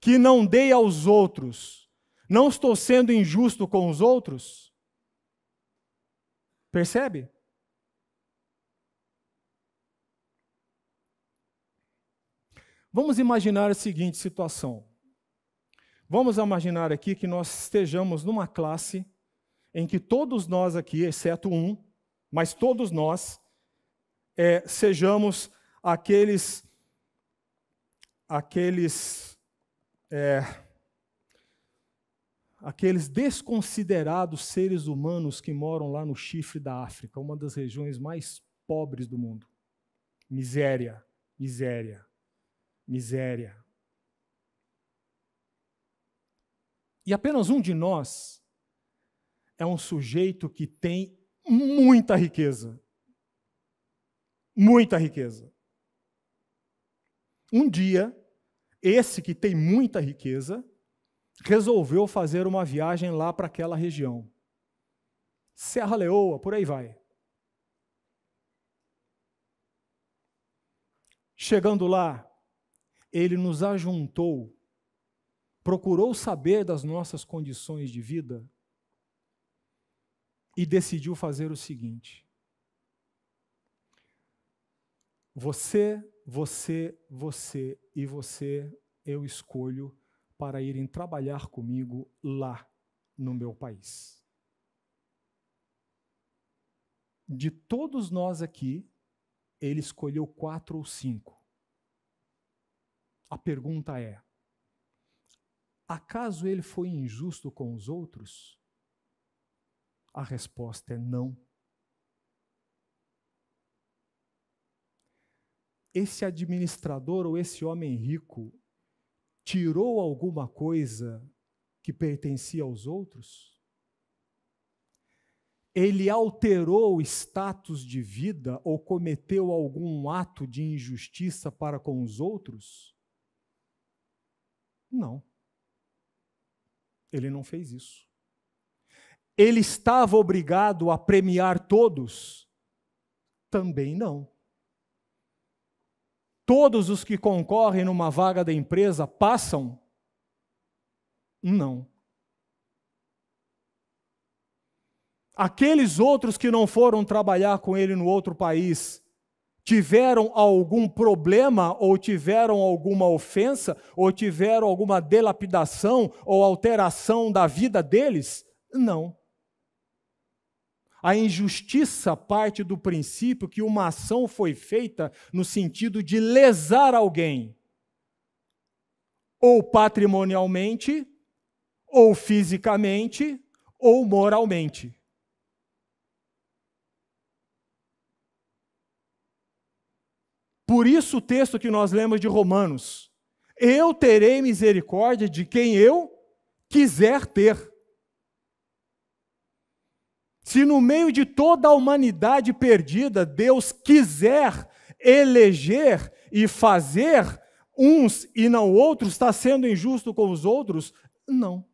que não dei aos outros, não estou sendo injusto com os outros? Percebe? Vamos imaginar a seguinte situação. Vamos imaginar aqui que nós estejamos numa classe em que todos nós aqui, exceto um, mas todos nós, sejamos aqueles desconsiderados seres humanos que moram lá no chifre da África, uma das regiões mais pobres do mundo. Miséria, miséria, miséria. E apenas um de nós é um sujeito que tem muita riqueza. Muita riqueza. Um dia, esse que tem muita riqueza resolveu fazer uma viagem lá para aquela região. Serra Leoa, por aí vai. Chegando lá, ele nos ajuntou, procurou saber das nossas condições de vida e decidiu fazer o seguinte: você e você, eu escolho para irem trabalhar comigo lá no meu país. De todos nós aqui, ele escolheu 4 ou 5. A pergunta é: acaso ele foi injusto com os outros? A resposta é não. esse administrador ou esse homem rico tirou alguma coisa que pertencia aos outros? Ele alterou o status de vida ou cometeu algum ato de injustiça para com os outros? Não. Ele não fez isso. Ele estava obrigado a premiar todos? Também não. Todos os que concorrem numa vaga da empresa passam? Não. Aqueles outros que não foram trabalhar com ele no outro país, tiveram algum problema, ou tiveram alguma ofensa, ou tiveram alguma delapidação, ou alteração da vida deles? Não. A injustiça parte do princípio que uma ação foi feita no sentido de lesar alguém, ou patrimonialmente, ou fisicamente, ou moralmente. Por isso o texto que nós lemos de Romanos: eu terei misericórdia de quem eu quiser ter. Se no meio de toda a humanidade perdida, Deus quiser eleger e fazer uns e não outros, está sendo injusto com os outros? Não.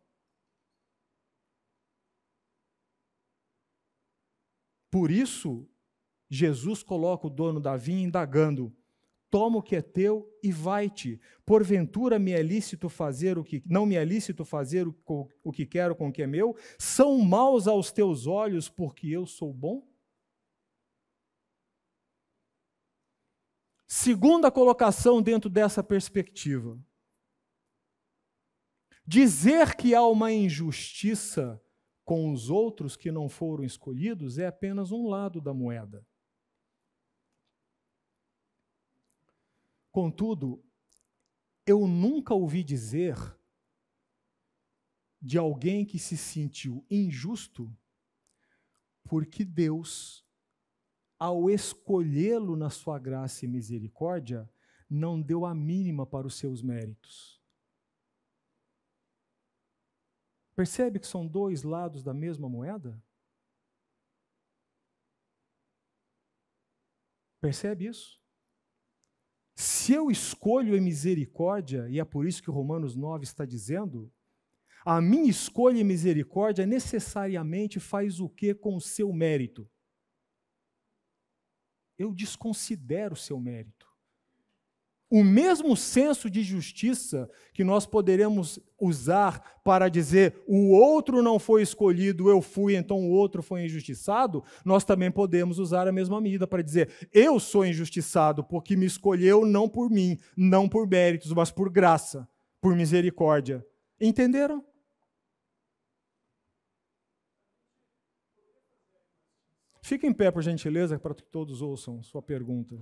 Por isso, Jesus coloca o dono da vinha indagando: toma o que é teu e vai-te. Porventura me é lícito fazer o que não me é lícito fazer o que quero com o que é meu? São maus aos teus olhos porque eu sou bom? Segunda colocação dentro dessa perspectiva: dizer que há uma injustiça com os outros que não foram escolhidos é apenas um lado da moeda. Contudo, eu nunca ouvi dizer de alguém que se sentiu injusto porque Deus, ao escolhê-lo na sua graça e misericórdia, não deu a mínima para os seus méritos. Percebe que são dois lados da mesma moeda? Percebe isso? Se eu escolho em misericórdia, e é por isso que Romanos 9 está dizendo, a minha escolha em misericórdia necessariamente faz o quê com o seu mérito? Eu desconsidero o seu mérito. O mesmo senso de justiça que nós poderemos usar para dizer o outro não foi escolhido, eu fui, então o outro foi injustiçado, nós também podemos usar a mesma medida para dizer eu sou injustiçado porque me escolheu não por mim, não por méritos, mas por graça, por misericórdia. Entenderam? Fique em pé, por gentileza, para que todos ouçam sua pergunta.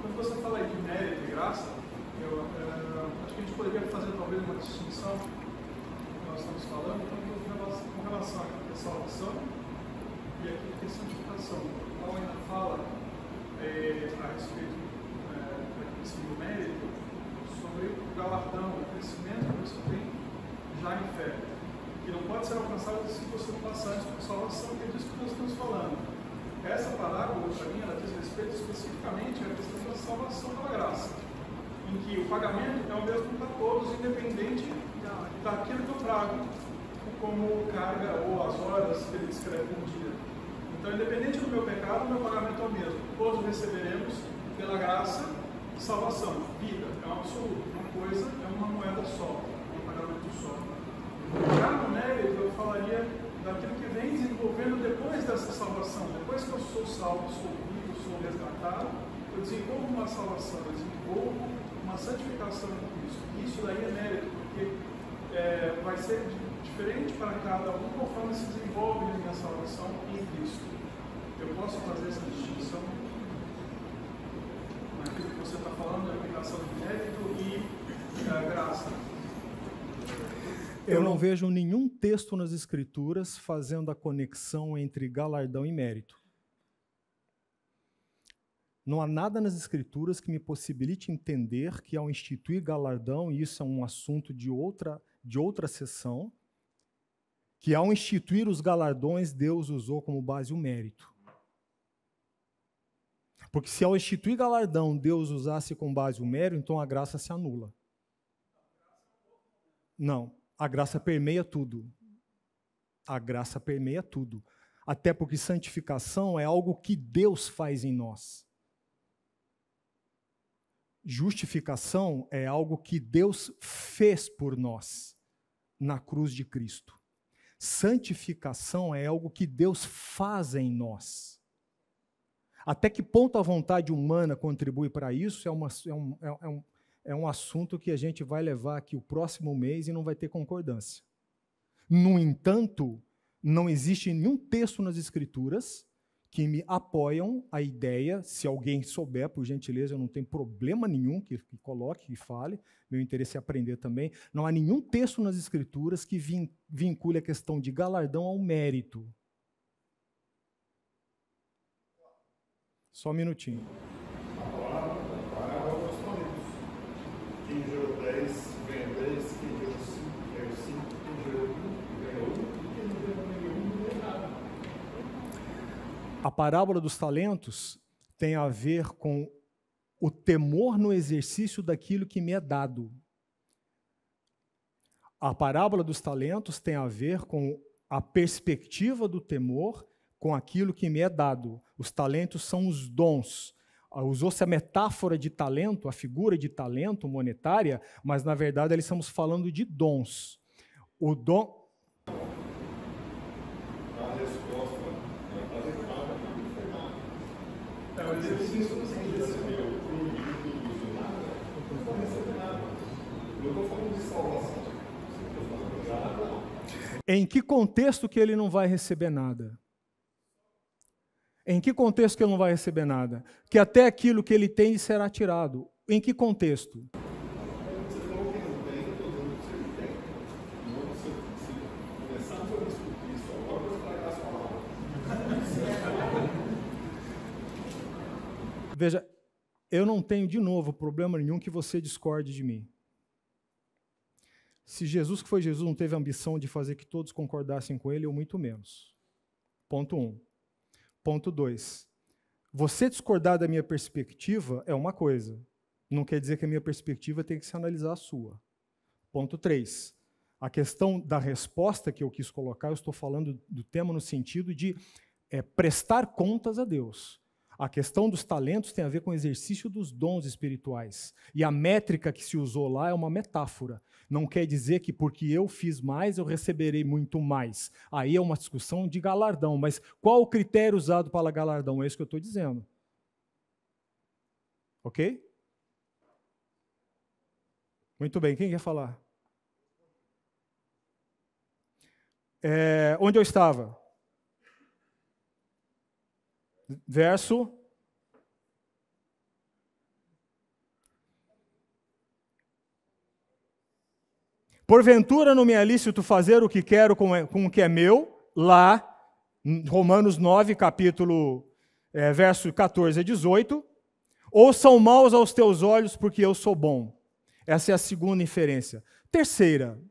Quando você fala de mérito e graça, acho que a gente poderia fazer talvez uma distinção que nós estamos falando, então, com relação à salvação e aqui a santificação. Paulo ainda fala a respeito do mérito, sobre o galardão, o crescimento que você tem já em fé, que não pode ser alcançado se você não passar isso por salvação, que é disso que nós estamos falando. Essa parábola, para mim, ela diz respeito especificamente à questão da salvação pela graça, em que o pagamento é o mesmo para todos, independente daquilo que eu trago, como carga ou as horas que ele descreve no dia. Então, independente do meu pecado, o meu pagamento é o mesmo. Todos receberemos, pela graça, salvação. Vida é um absoluto, uma coisa é uma moeda só, um pagamento só. Já no mérito, eu falaria daquilo que vem desenvolvendo depois dessa salvação. Depois que eu sou salvo, sou vivo, sou resgatado, eu desenvolvo uma salvação, eu desenvolvo uma santificação em Cristo. Isso daí é mérito, porque vai ser diferente para cada um conforme se desenvolve a minha salvação em Cristo. Eu posso fazer essa distinção naquilo que você está falando, da aplicação de mérito e graça. Eu não vejo nenhum texto nas Escrituras fazendo a conexão entre galardão e mérito. Não há nada nas Escrituras que me possibilite entender que ao instituir galardão, e isso é um assunto de outra sessão, que ao instituir os galardões, Deus usou como base o mérito. Porque se ao instituir galardão, Deus usasse como base o mérito, então a graça se anula. Não, a graça permeia tudo. A graça permeia tudo. Até porque santificação é algo que Deus faz em nós. Justificação é algo que Deus fez por nós na cruz de Cristo. Santificação é algo que Deus faz em nós. Até que ponto a vontade humana contribui para isso é um assunto que a gente vai levar aqui o próximo mês e não vai ter concordância. No entanto, não existe nenhum texto nas Escrituras que me apoiam a ideia, se alguém souber, por gentileza, eu não tenho problema nenhum que coloque, que fale, meu interesse é aprender também. Não há nenhum texto nas Escrituras que vincule a questão de galardão ao mérito. Só um minutinho. A parábola dos talentos. Quem gerou 10, ganha 10, quem gerou 5, ganha 5, quem gerou 1, ganha 1, e quem não gerou nenhum, não ganha nada. A parábola dos talentos tem a ver com o temor no exercício daquilo que me é dado. A parábola dos talentos tem a ver com a perspectiva do temor com aquilo que me é dado. Os talentos são os dons. Usou-se a metáfora de talento, a figura de talento monetária, mas, na verdade, ali estamos falando de dons. O dom... A resposta é fazer nada, não foi nada. O exercício não se recebeu nada, não vai receber nada. Eu estou falando de salvação. Em que contexto que ele não vai receber nada? Em que contexto que ele não vai receber nada? Que até aquilo que ele tem será tirado. Em que contexto? Você falou que não tem, eu estou dizendo que você tem. Não, se começarmos a discutir isso agora, eu vou estragar as palavras. Veja, eu não tenho, de novo, problema nenhum que você discorde de mim. Se Jesus, que foi Jesus, não teve a ambição de fazer que todos concordassem com ele, eu muito menos. Ponto 1. Ponto 2. Você discordar da minha perspectiva é uma coisa. Não quer dizer que a minha perspectiva tem que se analisar a sua. Ponto 3. A questão da resposta que eu quis colocar, eu estou falando do tema no sentido de prestar contas a Deus. A questão dos talentos tem a ver com o exercício dos dons espirituais. E a métrica que se usou lá é uma metáfora. Não quer dizer que porque eu fiz mais, eu receberei muito mais. Aí é uma discussão de galardão. Mas qual o critério usado para galardão? É isso que eu estou dizendo. Ok? Muito bem. Quem quer falar? Onde eu estava? Verso... Porventura não me é lícito fazer o que quero com o que é meu, lá, Romanos 9, verso 14 a 18, ou são maus aos teus olhos porque eu sou bom. Essa é a segunda inferência. Terceira,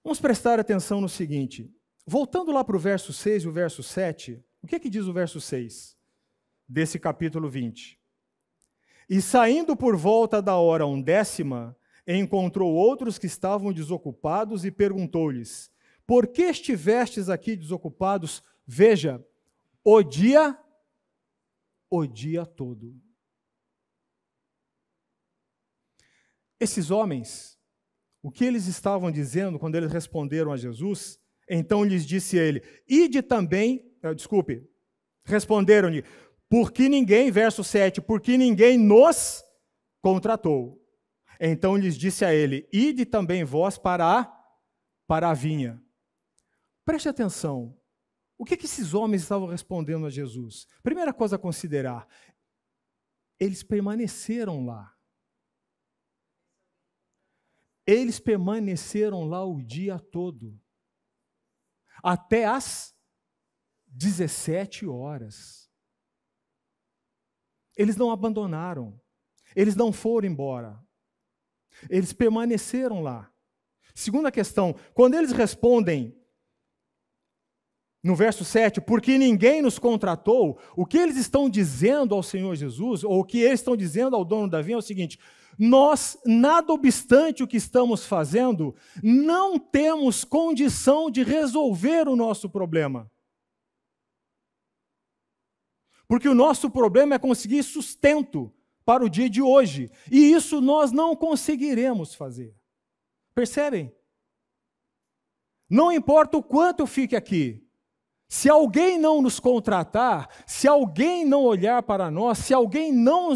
vamos prestar atenção no seguinte, voltando lá para o verso 6 e o verso 7, o que diz o verso 6 desse capítulo 20? E saindo por volta da hora 10ª, encontrou outros que estavam desocupados e perguntou-lhes, por que estivestes aqui desocupados? Veja, o dia todo. Esses homens, o que eles estavam dizendo quando eles responderam a Jesus? Então lhes disse ele, ide também, responderam-lhe, porque ninguém, verso 7, porque ninguém nos contratou. Então lhes disse a ele, ide também vós para a vinha. Preste atenção, o que esses homens estavam respondendo a Jesus? Primeira coisa a considerar, eles permaneceram lá. Eles permaneceram lá o dia todo, até às 17 horas. Eles não abandonaram. Eles não foram embora. Eles permaneceram lá. Segunda questão, quando eles respondem no verso 7, porque ninguém nos contratou, o que eles estão dizendo ao Senhor Jesus, ou o que eles estão dizendo ao dono da vinha é o seguinte: nós, nada obstante o que estamos fazendo, não temos condição de resolver o nosso problema. Porque o nosso problema é conseguir sustento para o dia de hoje, e isso nós não conseguiremos fazer. Percebem? Não importa o quanto eu fique aqui, se alguém não nos contratar, se alguém não olhar para nós, se alguém não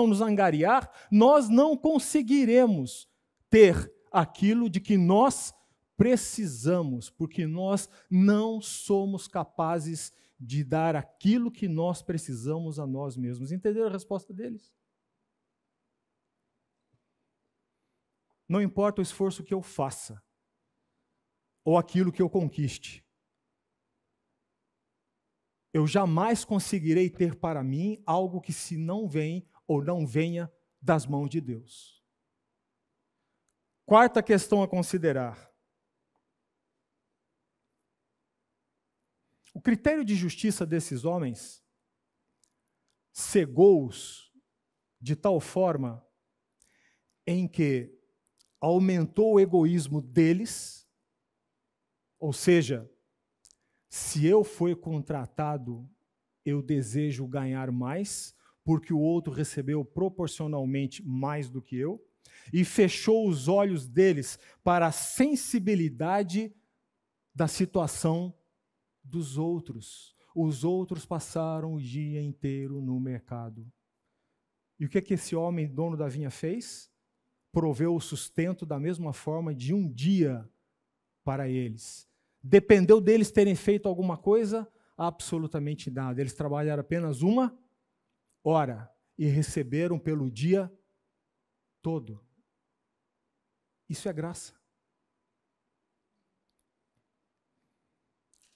nos angariar, nós não conseguiremos ter aquilo de que nós precisamos, porque nós não somos capazes de dar aquilo que nós precisamos a nós mesmos. Entenderam a resposta deles? Não importa o esforço que eu faça, ou aquilo que eu conquiste, eu jamais conseguirei ter para mim algo que se não vem ou não venha das mãos de Deus. Quarta questão a considerar. O critério de justiça desses homens cegou-os de tal forma em que aumentou o egoísmo deles, ou seja, se eu for contratado, eu desejo ganhar mais, porque o outro recebeu proporcionalmente mais do que eu, e fechou os olhos deles para a sensibilidade da situação dos outros. Os outros passaram o dia inteiro no mercado. E o que esse homem, dono da vinha, fez? Proveu o sustento da mesma forma de um dia para eles. Dependeu deles terem feito alguma coisa? Absolutamente nada. Eles trabalharam apenas uma hora e receberam pelo dia todo. Isso é graça.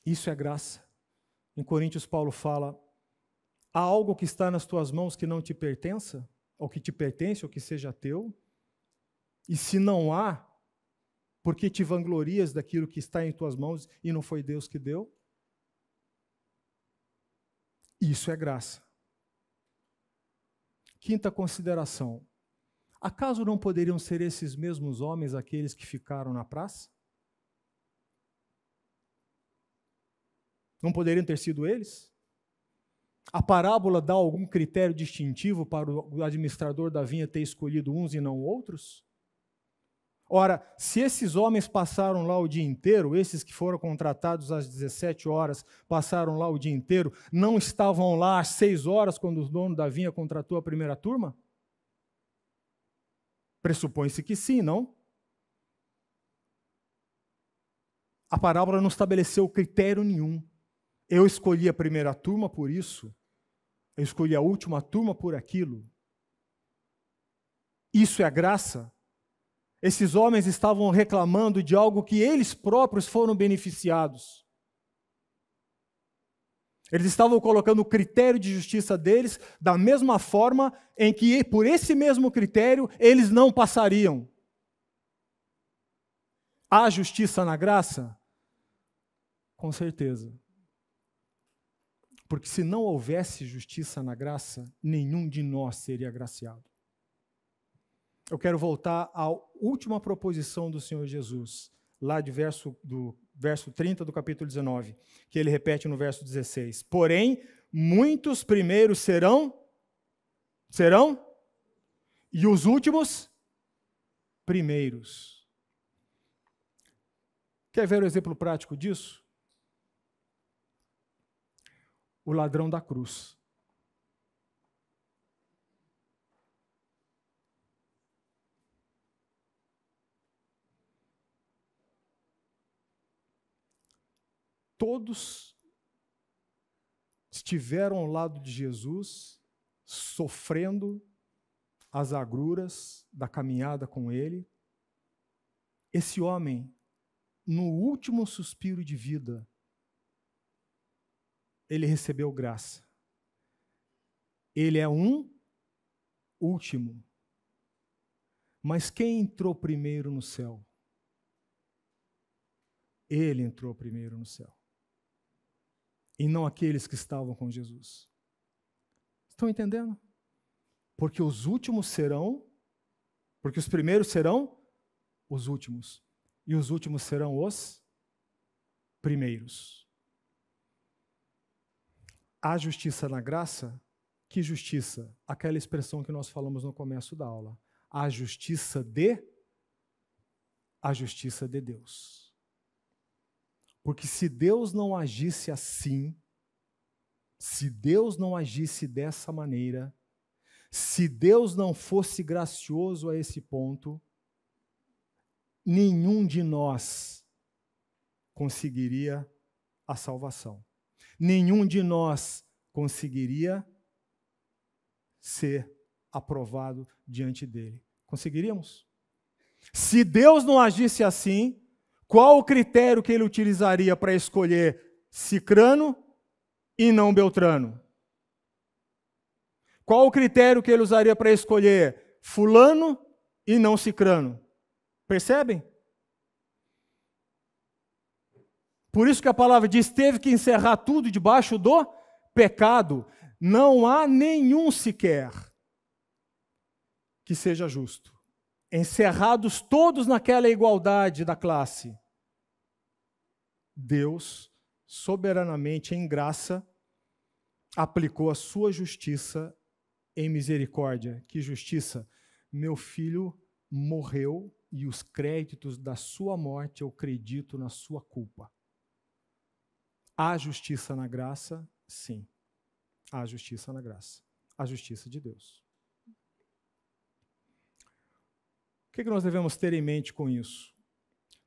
Isso é graça. Em Coríntios, Paulo fala: há algo que está nas tuas mãos que não te pertença, ou que te pertence, ou que seja teu? E se não há, por que te vanglorias daquilo que está em tuas mãos e não foi Deus que deu? Isso é graça. Quinta consideração. Acaso não poderiam ser esses mesmos homens aqueles que ficaram na praça? Não poderiam ter sido eles? A parábola dá algum critério distintivo para o administrador da vinha ter escolhido uns e não outros? Ora, se esses homens passaram lá o dia inteiro, esses que foram contratados às 17 horas, passaram lá o dia inteiro, não estavam lá às 6 horas quando o dono da vinha contratou a primeira turma? Pressupõe-se que sim, não? A parábola não estabeleceu critério nenhum. Eu escolhi a primeira turma por isso, eu escolhi a última turma por aquilo. Isso é a graça? Esses homens estavam reclamando de algo que eles próprios foram beneficiados. Eles estavam colocando o critério de justiça deles da mesma forma em que, por esse mesmo critério, eles não passariam. Há justiça na graça? Com certeza. Porque se não houvesse justiça na graça, nenhum de nós seria agraciado. Eu quero voltar à última proposição do Senhor Jesus, lá do verso 30 do capítulo 19, que ele repete no verso 16. Porém, muitos primeiros serão, e os últimos primeiros. Quer ver o exemplo prático disso? O ladrão da cruz. Todos estiveram ao lado de Jesus, sofrendo as agruras da caminhada com ele. Esse homem, no último suspiro de vida, ele recebeu graça. Ele é um último. Mas quem entrou primeiro no céu? Ele entrou primeiro no céu. E não aqueles que estavam com Jesus. Estão entendendo? Porque os últimos serão, porque os primeiros serão os últimos. E os últimos serão os primeiros. A justiça na graça, que justiça? Aquela expressão que nós falamos no começo da aula. A justiça de Deus. Porque se Deus não agisse assim, se Deus não agisse dessa maneira, se Deus não fosse gracioso a esse ponto, nenhum de nós conseguiria a salvação. Nenhum de nós conseguiria ser aprovado diante dele. Conseguiríamos? Se Deus não agisse assim, qual o critério que ele utilizaria para escolher Cicrano e não Beltrano? Qual o critério que ele usaria para escolher Fulano e não Cicrano? Percebem? Por isso que a palavra diz, teve que encerrar tudo debaixo do pecado. Não há nenhum sequer que seja justo. Encerrados todos naquela igualdade da classe. Deus, soberanamente, em graça, aplicou a sua justiça em misericórdia. Que justiça? Meu filho morreu e os créditos da sua morte eu acredito na sua culpa. Há justiça na graça? Sim. Há justiça na graça. A justiça de Deus. O que nós devemos ter em mente com isso?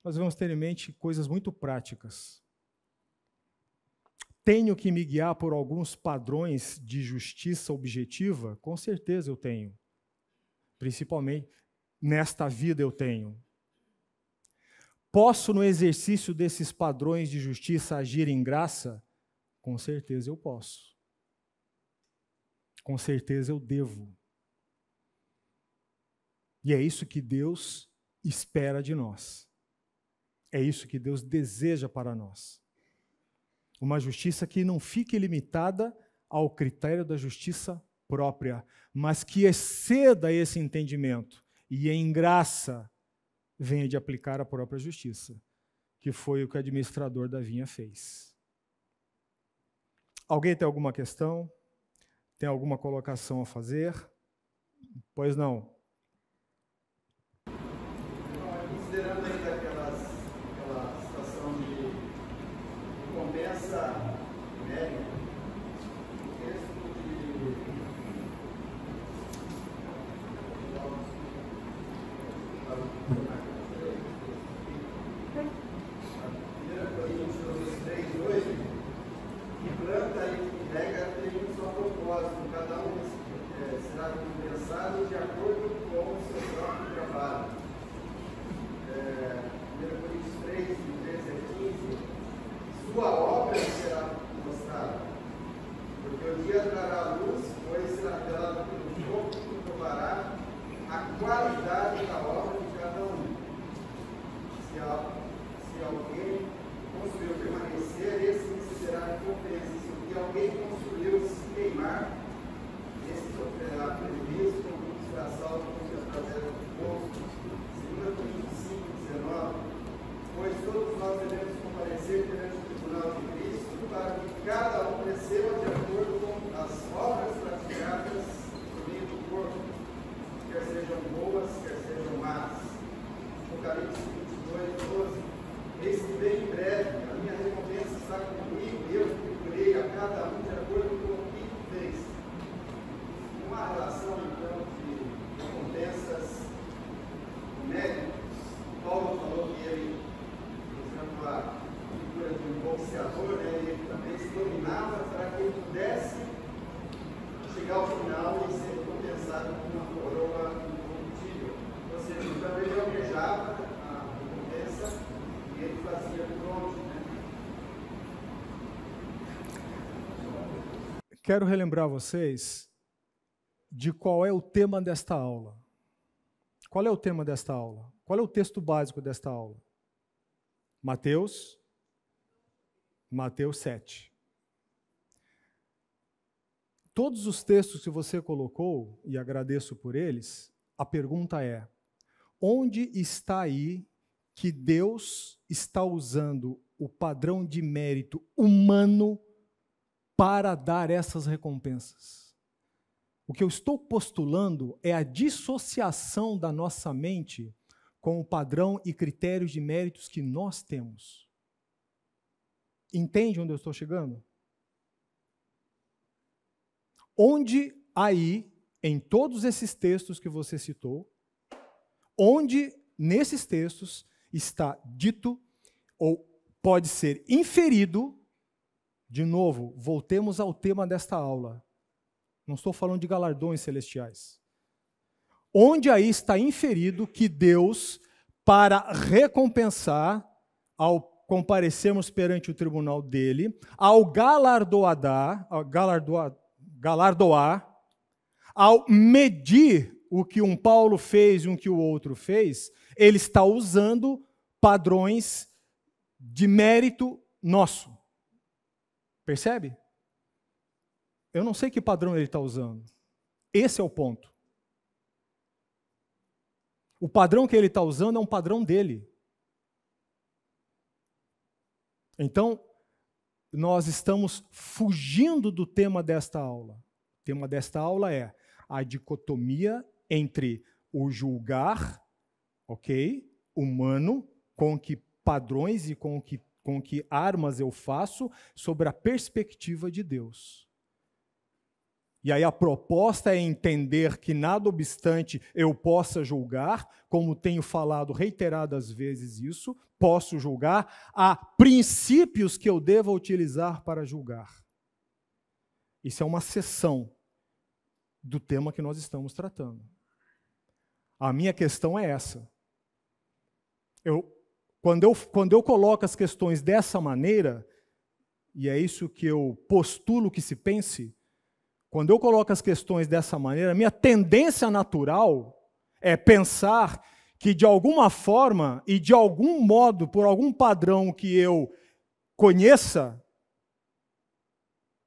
Nós devemos ter em mente coisas muito práticas. Tenho que me guiar por alguns padrões de justiça objetiva? Com certeza eu tenho. Principalmente nesta vida eu tenho. Posso, no exercício desses padrões de justiça, agir em graça? Com certeza eu posso. Com certeza eu devo. E é isso que Deus espera de nós. É isso que Deus deseja para nós. Uma justiça que não fique limitada ao critério da justiça própria, mas que exceda esse entendimento e em graça venha de aplicar a própria justiça, que foi o que o administrador da vinha fez. Alguém tem alguma questão? Tem alguma colocação a fazer? Pois não. Considerando ainda aquela situação de recompensa mérito, o texto planta e rega tem um só propósito, cada um será recompensado de acordo com o seu próprio trabalho. 1 Coríntios 3, 13 a 15, sua obra será mostrada, porque o dia trará a luz, pois será revelado pelo fogo que provará a qualidade da obra de cada um. Se alguém construiu permanecer, esse receberá recompensa. Se alguém construiu se queimar, esse sofrerá prejuízo, como será salvo através do fogo. 2 Coríntios 5, 19. Pois todos nós devemos comparecer perante o tribunal de Cristo, para que cada um receba de acordo com as obras praticadas por meio do corpo, quer sejam boas, quer sejam más. Apocalipse 22, 12. Eis que vem em breve, a minha recompensa está comigo, e eu procurei a cada um de acordo com o que fez. Uma relação, então, de recompensas méritos. Paulo falou que ele, por exemplo, a figura de um boxeador, ele também se dominava para que ele pudesse chegar ao final e ser recompensado com uma coroa incorruptível. Ou seja, então ele almejava a recompensa e ele fazia pronto, Quero relembrar vocês de qual é o tema desta aula. Qual é o tema desta aula? Qual é o texto básico desta aula? Mateus 7. Todos os textos que você colocou, e agradeço por eles, a pergunta é: onde está aí que Deus está usando o padrão de mérito humano para dar essas recompensas? O que eu estou postulando é a dissociação da nossa mente com o padrão e critérios de méritos que nós temos. Entende onde eu estou chegando? Onde aí, em todos esses textos que você citou, onde nesses textos está dito, ou pode ser inferido, de novo, voltemos ao tema desta aula. Não estou falando de galardões celestiais. Onde aí está inferido que Deus, para recompensar, ao comparecermos perante o tribunal dele, ao galardoar, ao medir o que um Paulo fez e o que o outro fez, ele está usando padrões de mérito nosso. Percebe? Eu não sei que padrão ele está usando. Esse é o ponto. O padrão que ele está usando é um padrão dele. Então, nós estamos fugindo do tema desta aula. O tema desta aula é a dicotomia entre o julgar, humano, com que padrões e com que armas eu faço, sobre a perspectiva de Deus. E aí a proposta é entender que, nada obstante eu possa julgar, como tenho falado reiteradas vezes isso, posso julgar, há princípios que eu devo utilizar para julgar. Isso é uma seção do tema que nós estamos tratando. A minha questão é essa. Quando eu coloco as questões dessa maneira, e é isso que eu postulo que se pense, quando eu coloco as questões dessa maneira, minha tendência natural é pensar que, de alguma forma e de algum modo, por algum padrão que eu conheça,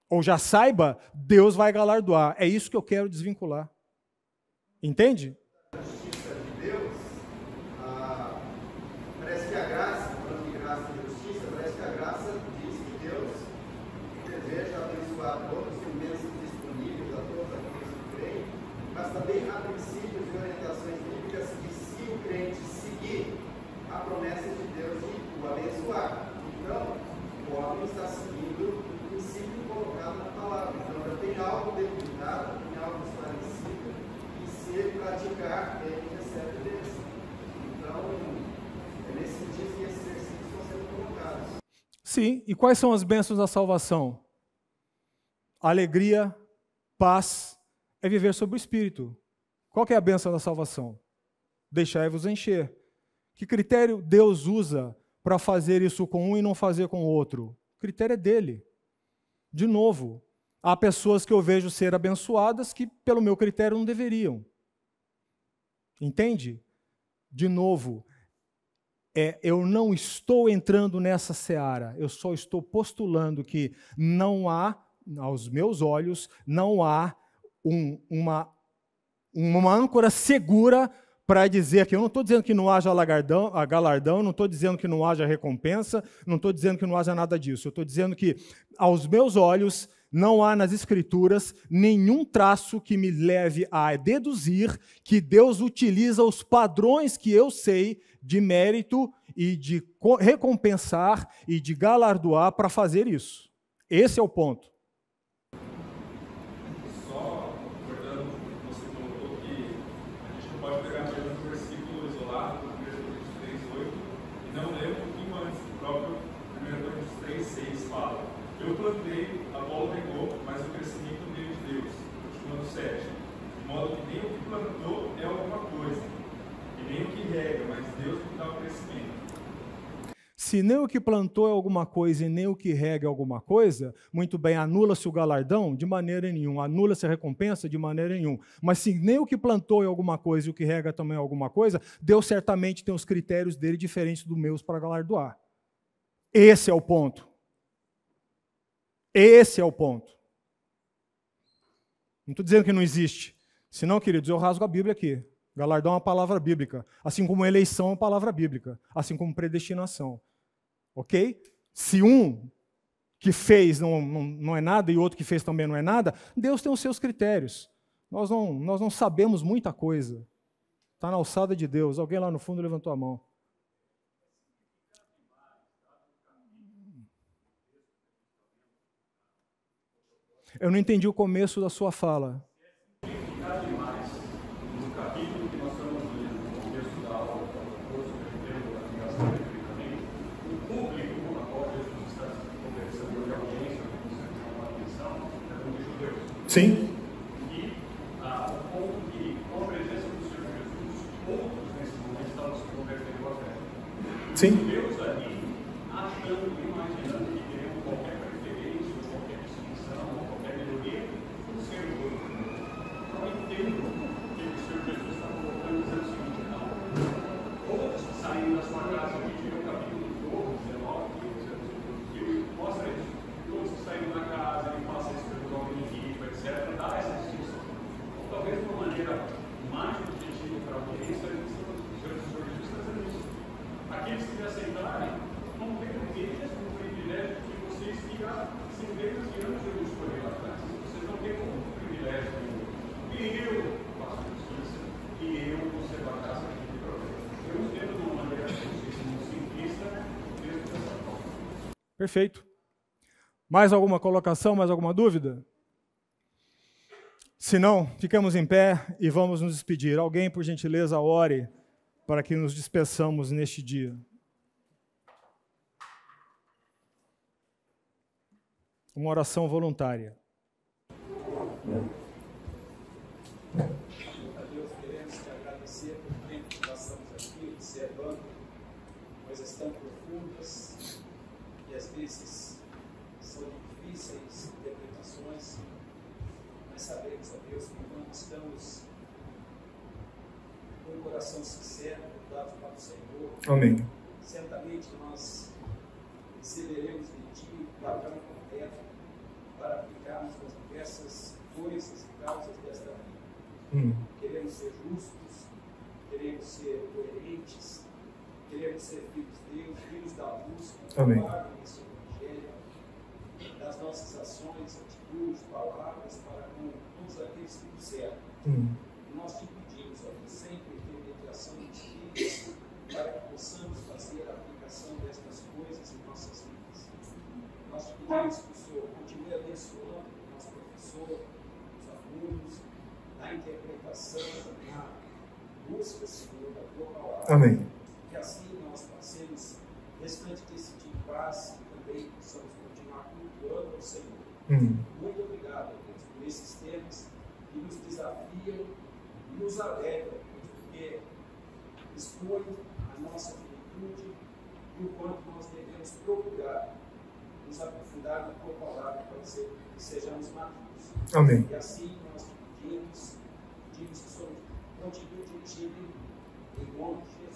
ou já saiba, Deus vai galardoar. É isso que eu quero desvincular. Entende? A justiça de Deus, parece que a graça, falando de graça e justiça, parece que a graça diz que Deus deseja abençoar todos os bênçãos disponíveis a todos aqueles que creem, mas também há princípios e orientações bíblicas que, se o crente seguir a promessa de Deus e o abençoar, então o homem está seguindo o princípio colocado na palavra. Então já tem algo delimitado, tem algo esclarecido, e se ele praticar, ele recebe a bênção. Então, é nesse sentido que esses versículos estão sendo colocados. Sim, e quais são as bênçãos da salvação? Alegria, paz, é viver sob o Espírito. Qual que é a bênção da salvação? Deixai-vos encher. Que critério Deus usa para fazer isso com um e não fazer com o outro? O critério é dele. De novo, há pessoas que eu vejo ser abençoadas que, pelo meu critério, não deveriam. Entende? De novo, eu não estou entrando nessa seara, eu só estou postulando que não há, aos meus olhos, não há uma âncora segura para dizer que eu não estou dizendo que não haja galardão, não estou dizendo que não haja recompensa, não estou dizendo que não haja nada disso. Eu estou dizendo que, aos meus olhos, não há nas Escrituras nenhum traço que me leve a deduzir que Deus utiliza os padrões que eu sei de mérito e de recompensar e de galardoar para fazer isso. Esse é o ponto. Eu plantei, Apolo regou, mas o crescimento veio de Deus. Continuando 7. De modo que nem o que plantou é alguma coisa, e nem o que rega, mas Deus que dá o crescimento. Se nem o que plantou é alguma coisa e nem o que rega é alguma coisa, muito bem, anula-se o galardão? De maneira nenhuma. Anula-se a recompensa? De maneira nenhuma. Mas se nem o que plantou é alguma coisa e o que rega também é alguma coisa, Deus certamente tem os critérios dele diferentes dos meus para galardoar. Esse é o ponto. Esse é o ponto. Não estou dizendo que não existe. Senão, queridos, eu rasgo a Bíblia aqui. Galardão é uma palavra bíblica. Assim como eleição é uma palavra bíblica. Assim como predestinação. Ok? Se um que fez não é nada e outro que fez também não é nada, Deus tem os seus critérios. Nós não sabemos muita coisa. Está na alçada de Deus. Alguém lá no fundo levantou a mão. Eu não entendi o começo da sua fala. Sim. E o ponto que, com a presença do Senhor Jesus, outros nesse momento estavam se convertendo à fé. Sim. Deus ali, achando, imaginando que queremos qualquer preferência, ou qualquer distinção, ou qualquer melhoria, o Senhor Jesus. Então, eu entendo que o Senhor Jesus está colocando dizendo o seguinte: não, outros que saem da sua casa, que tiram o capítulo 12, 19, que mostra isso. Todos que saíram da casa, ele passa isso pelo nome do filho, etc., dá essa distinção. Talvez de uma maneira mais objetiva para a audiência, o Senhor Jesus está dizendo isso. Aqueles que me aceitarem, não tenham eles o privilégio de vocês ficar sem Deus diante de Jesus por lá atrás. Vocês não têm como privilégio que eu faço justiça, que eu conservo a casa aqui de problema. Eu entendo de uma maneira simplista, mesmo dessa forma. Perfeito. Mais alguma colocação, mais alguma dúvida? Se não, ficamos em pé e vamos nos despedir. Alguém, por gentileza, ore para que nos despeçamos neste dia. Uma oração voluntária. A Deus, queremos te agradecer pelo tempo que passamos aqui, observando coisas tão profundas e às vezes são difíceis interpretações, mas sabemos, ó Deus, que quando estamos com o coração sincero, voltados para o Senhor, Amém. certamente nós receberemos de Ti o padrão completo para aplicarmos nas diversas coisas e causas desta vida. Queremos ser justos, queremos ser coerentes, queremos ser filhos de Deus, filhos da luz, que Amém. guardam esse Evangelho, das nossas ações, atitudes, palavras, para com todos aqueles que nos servem. E nós te pedimos, ó Deus, sempre ter mediação de Espírito, para que possamos fazer a aplicação destas coisas em nossas vidas. Nós te pedimos que o Senhor continue abençoando o nosso professor, os alunos, na interpretação, na busca, Senhor, da tua palavra. Amém. Que assim nós passemos restante desse dia de paz e também possamos continuar cultuando ao Senhor. Muito obrigado, Deus, por esses temas que nos desafiam e nos alegram, porque expõe a nossa finitude e o quanto nós devemos procurar nos aprofundar na tua palavra para que sejamos maduros. Amém. E assim nós pedimos que o Senhor continue dirigindo em nome de Jesus.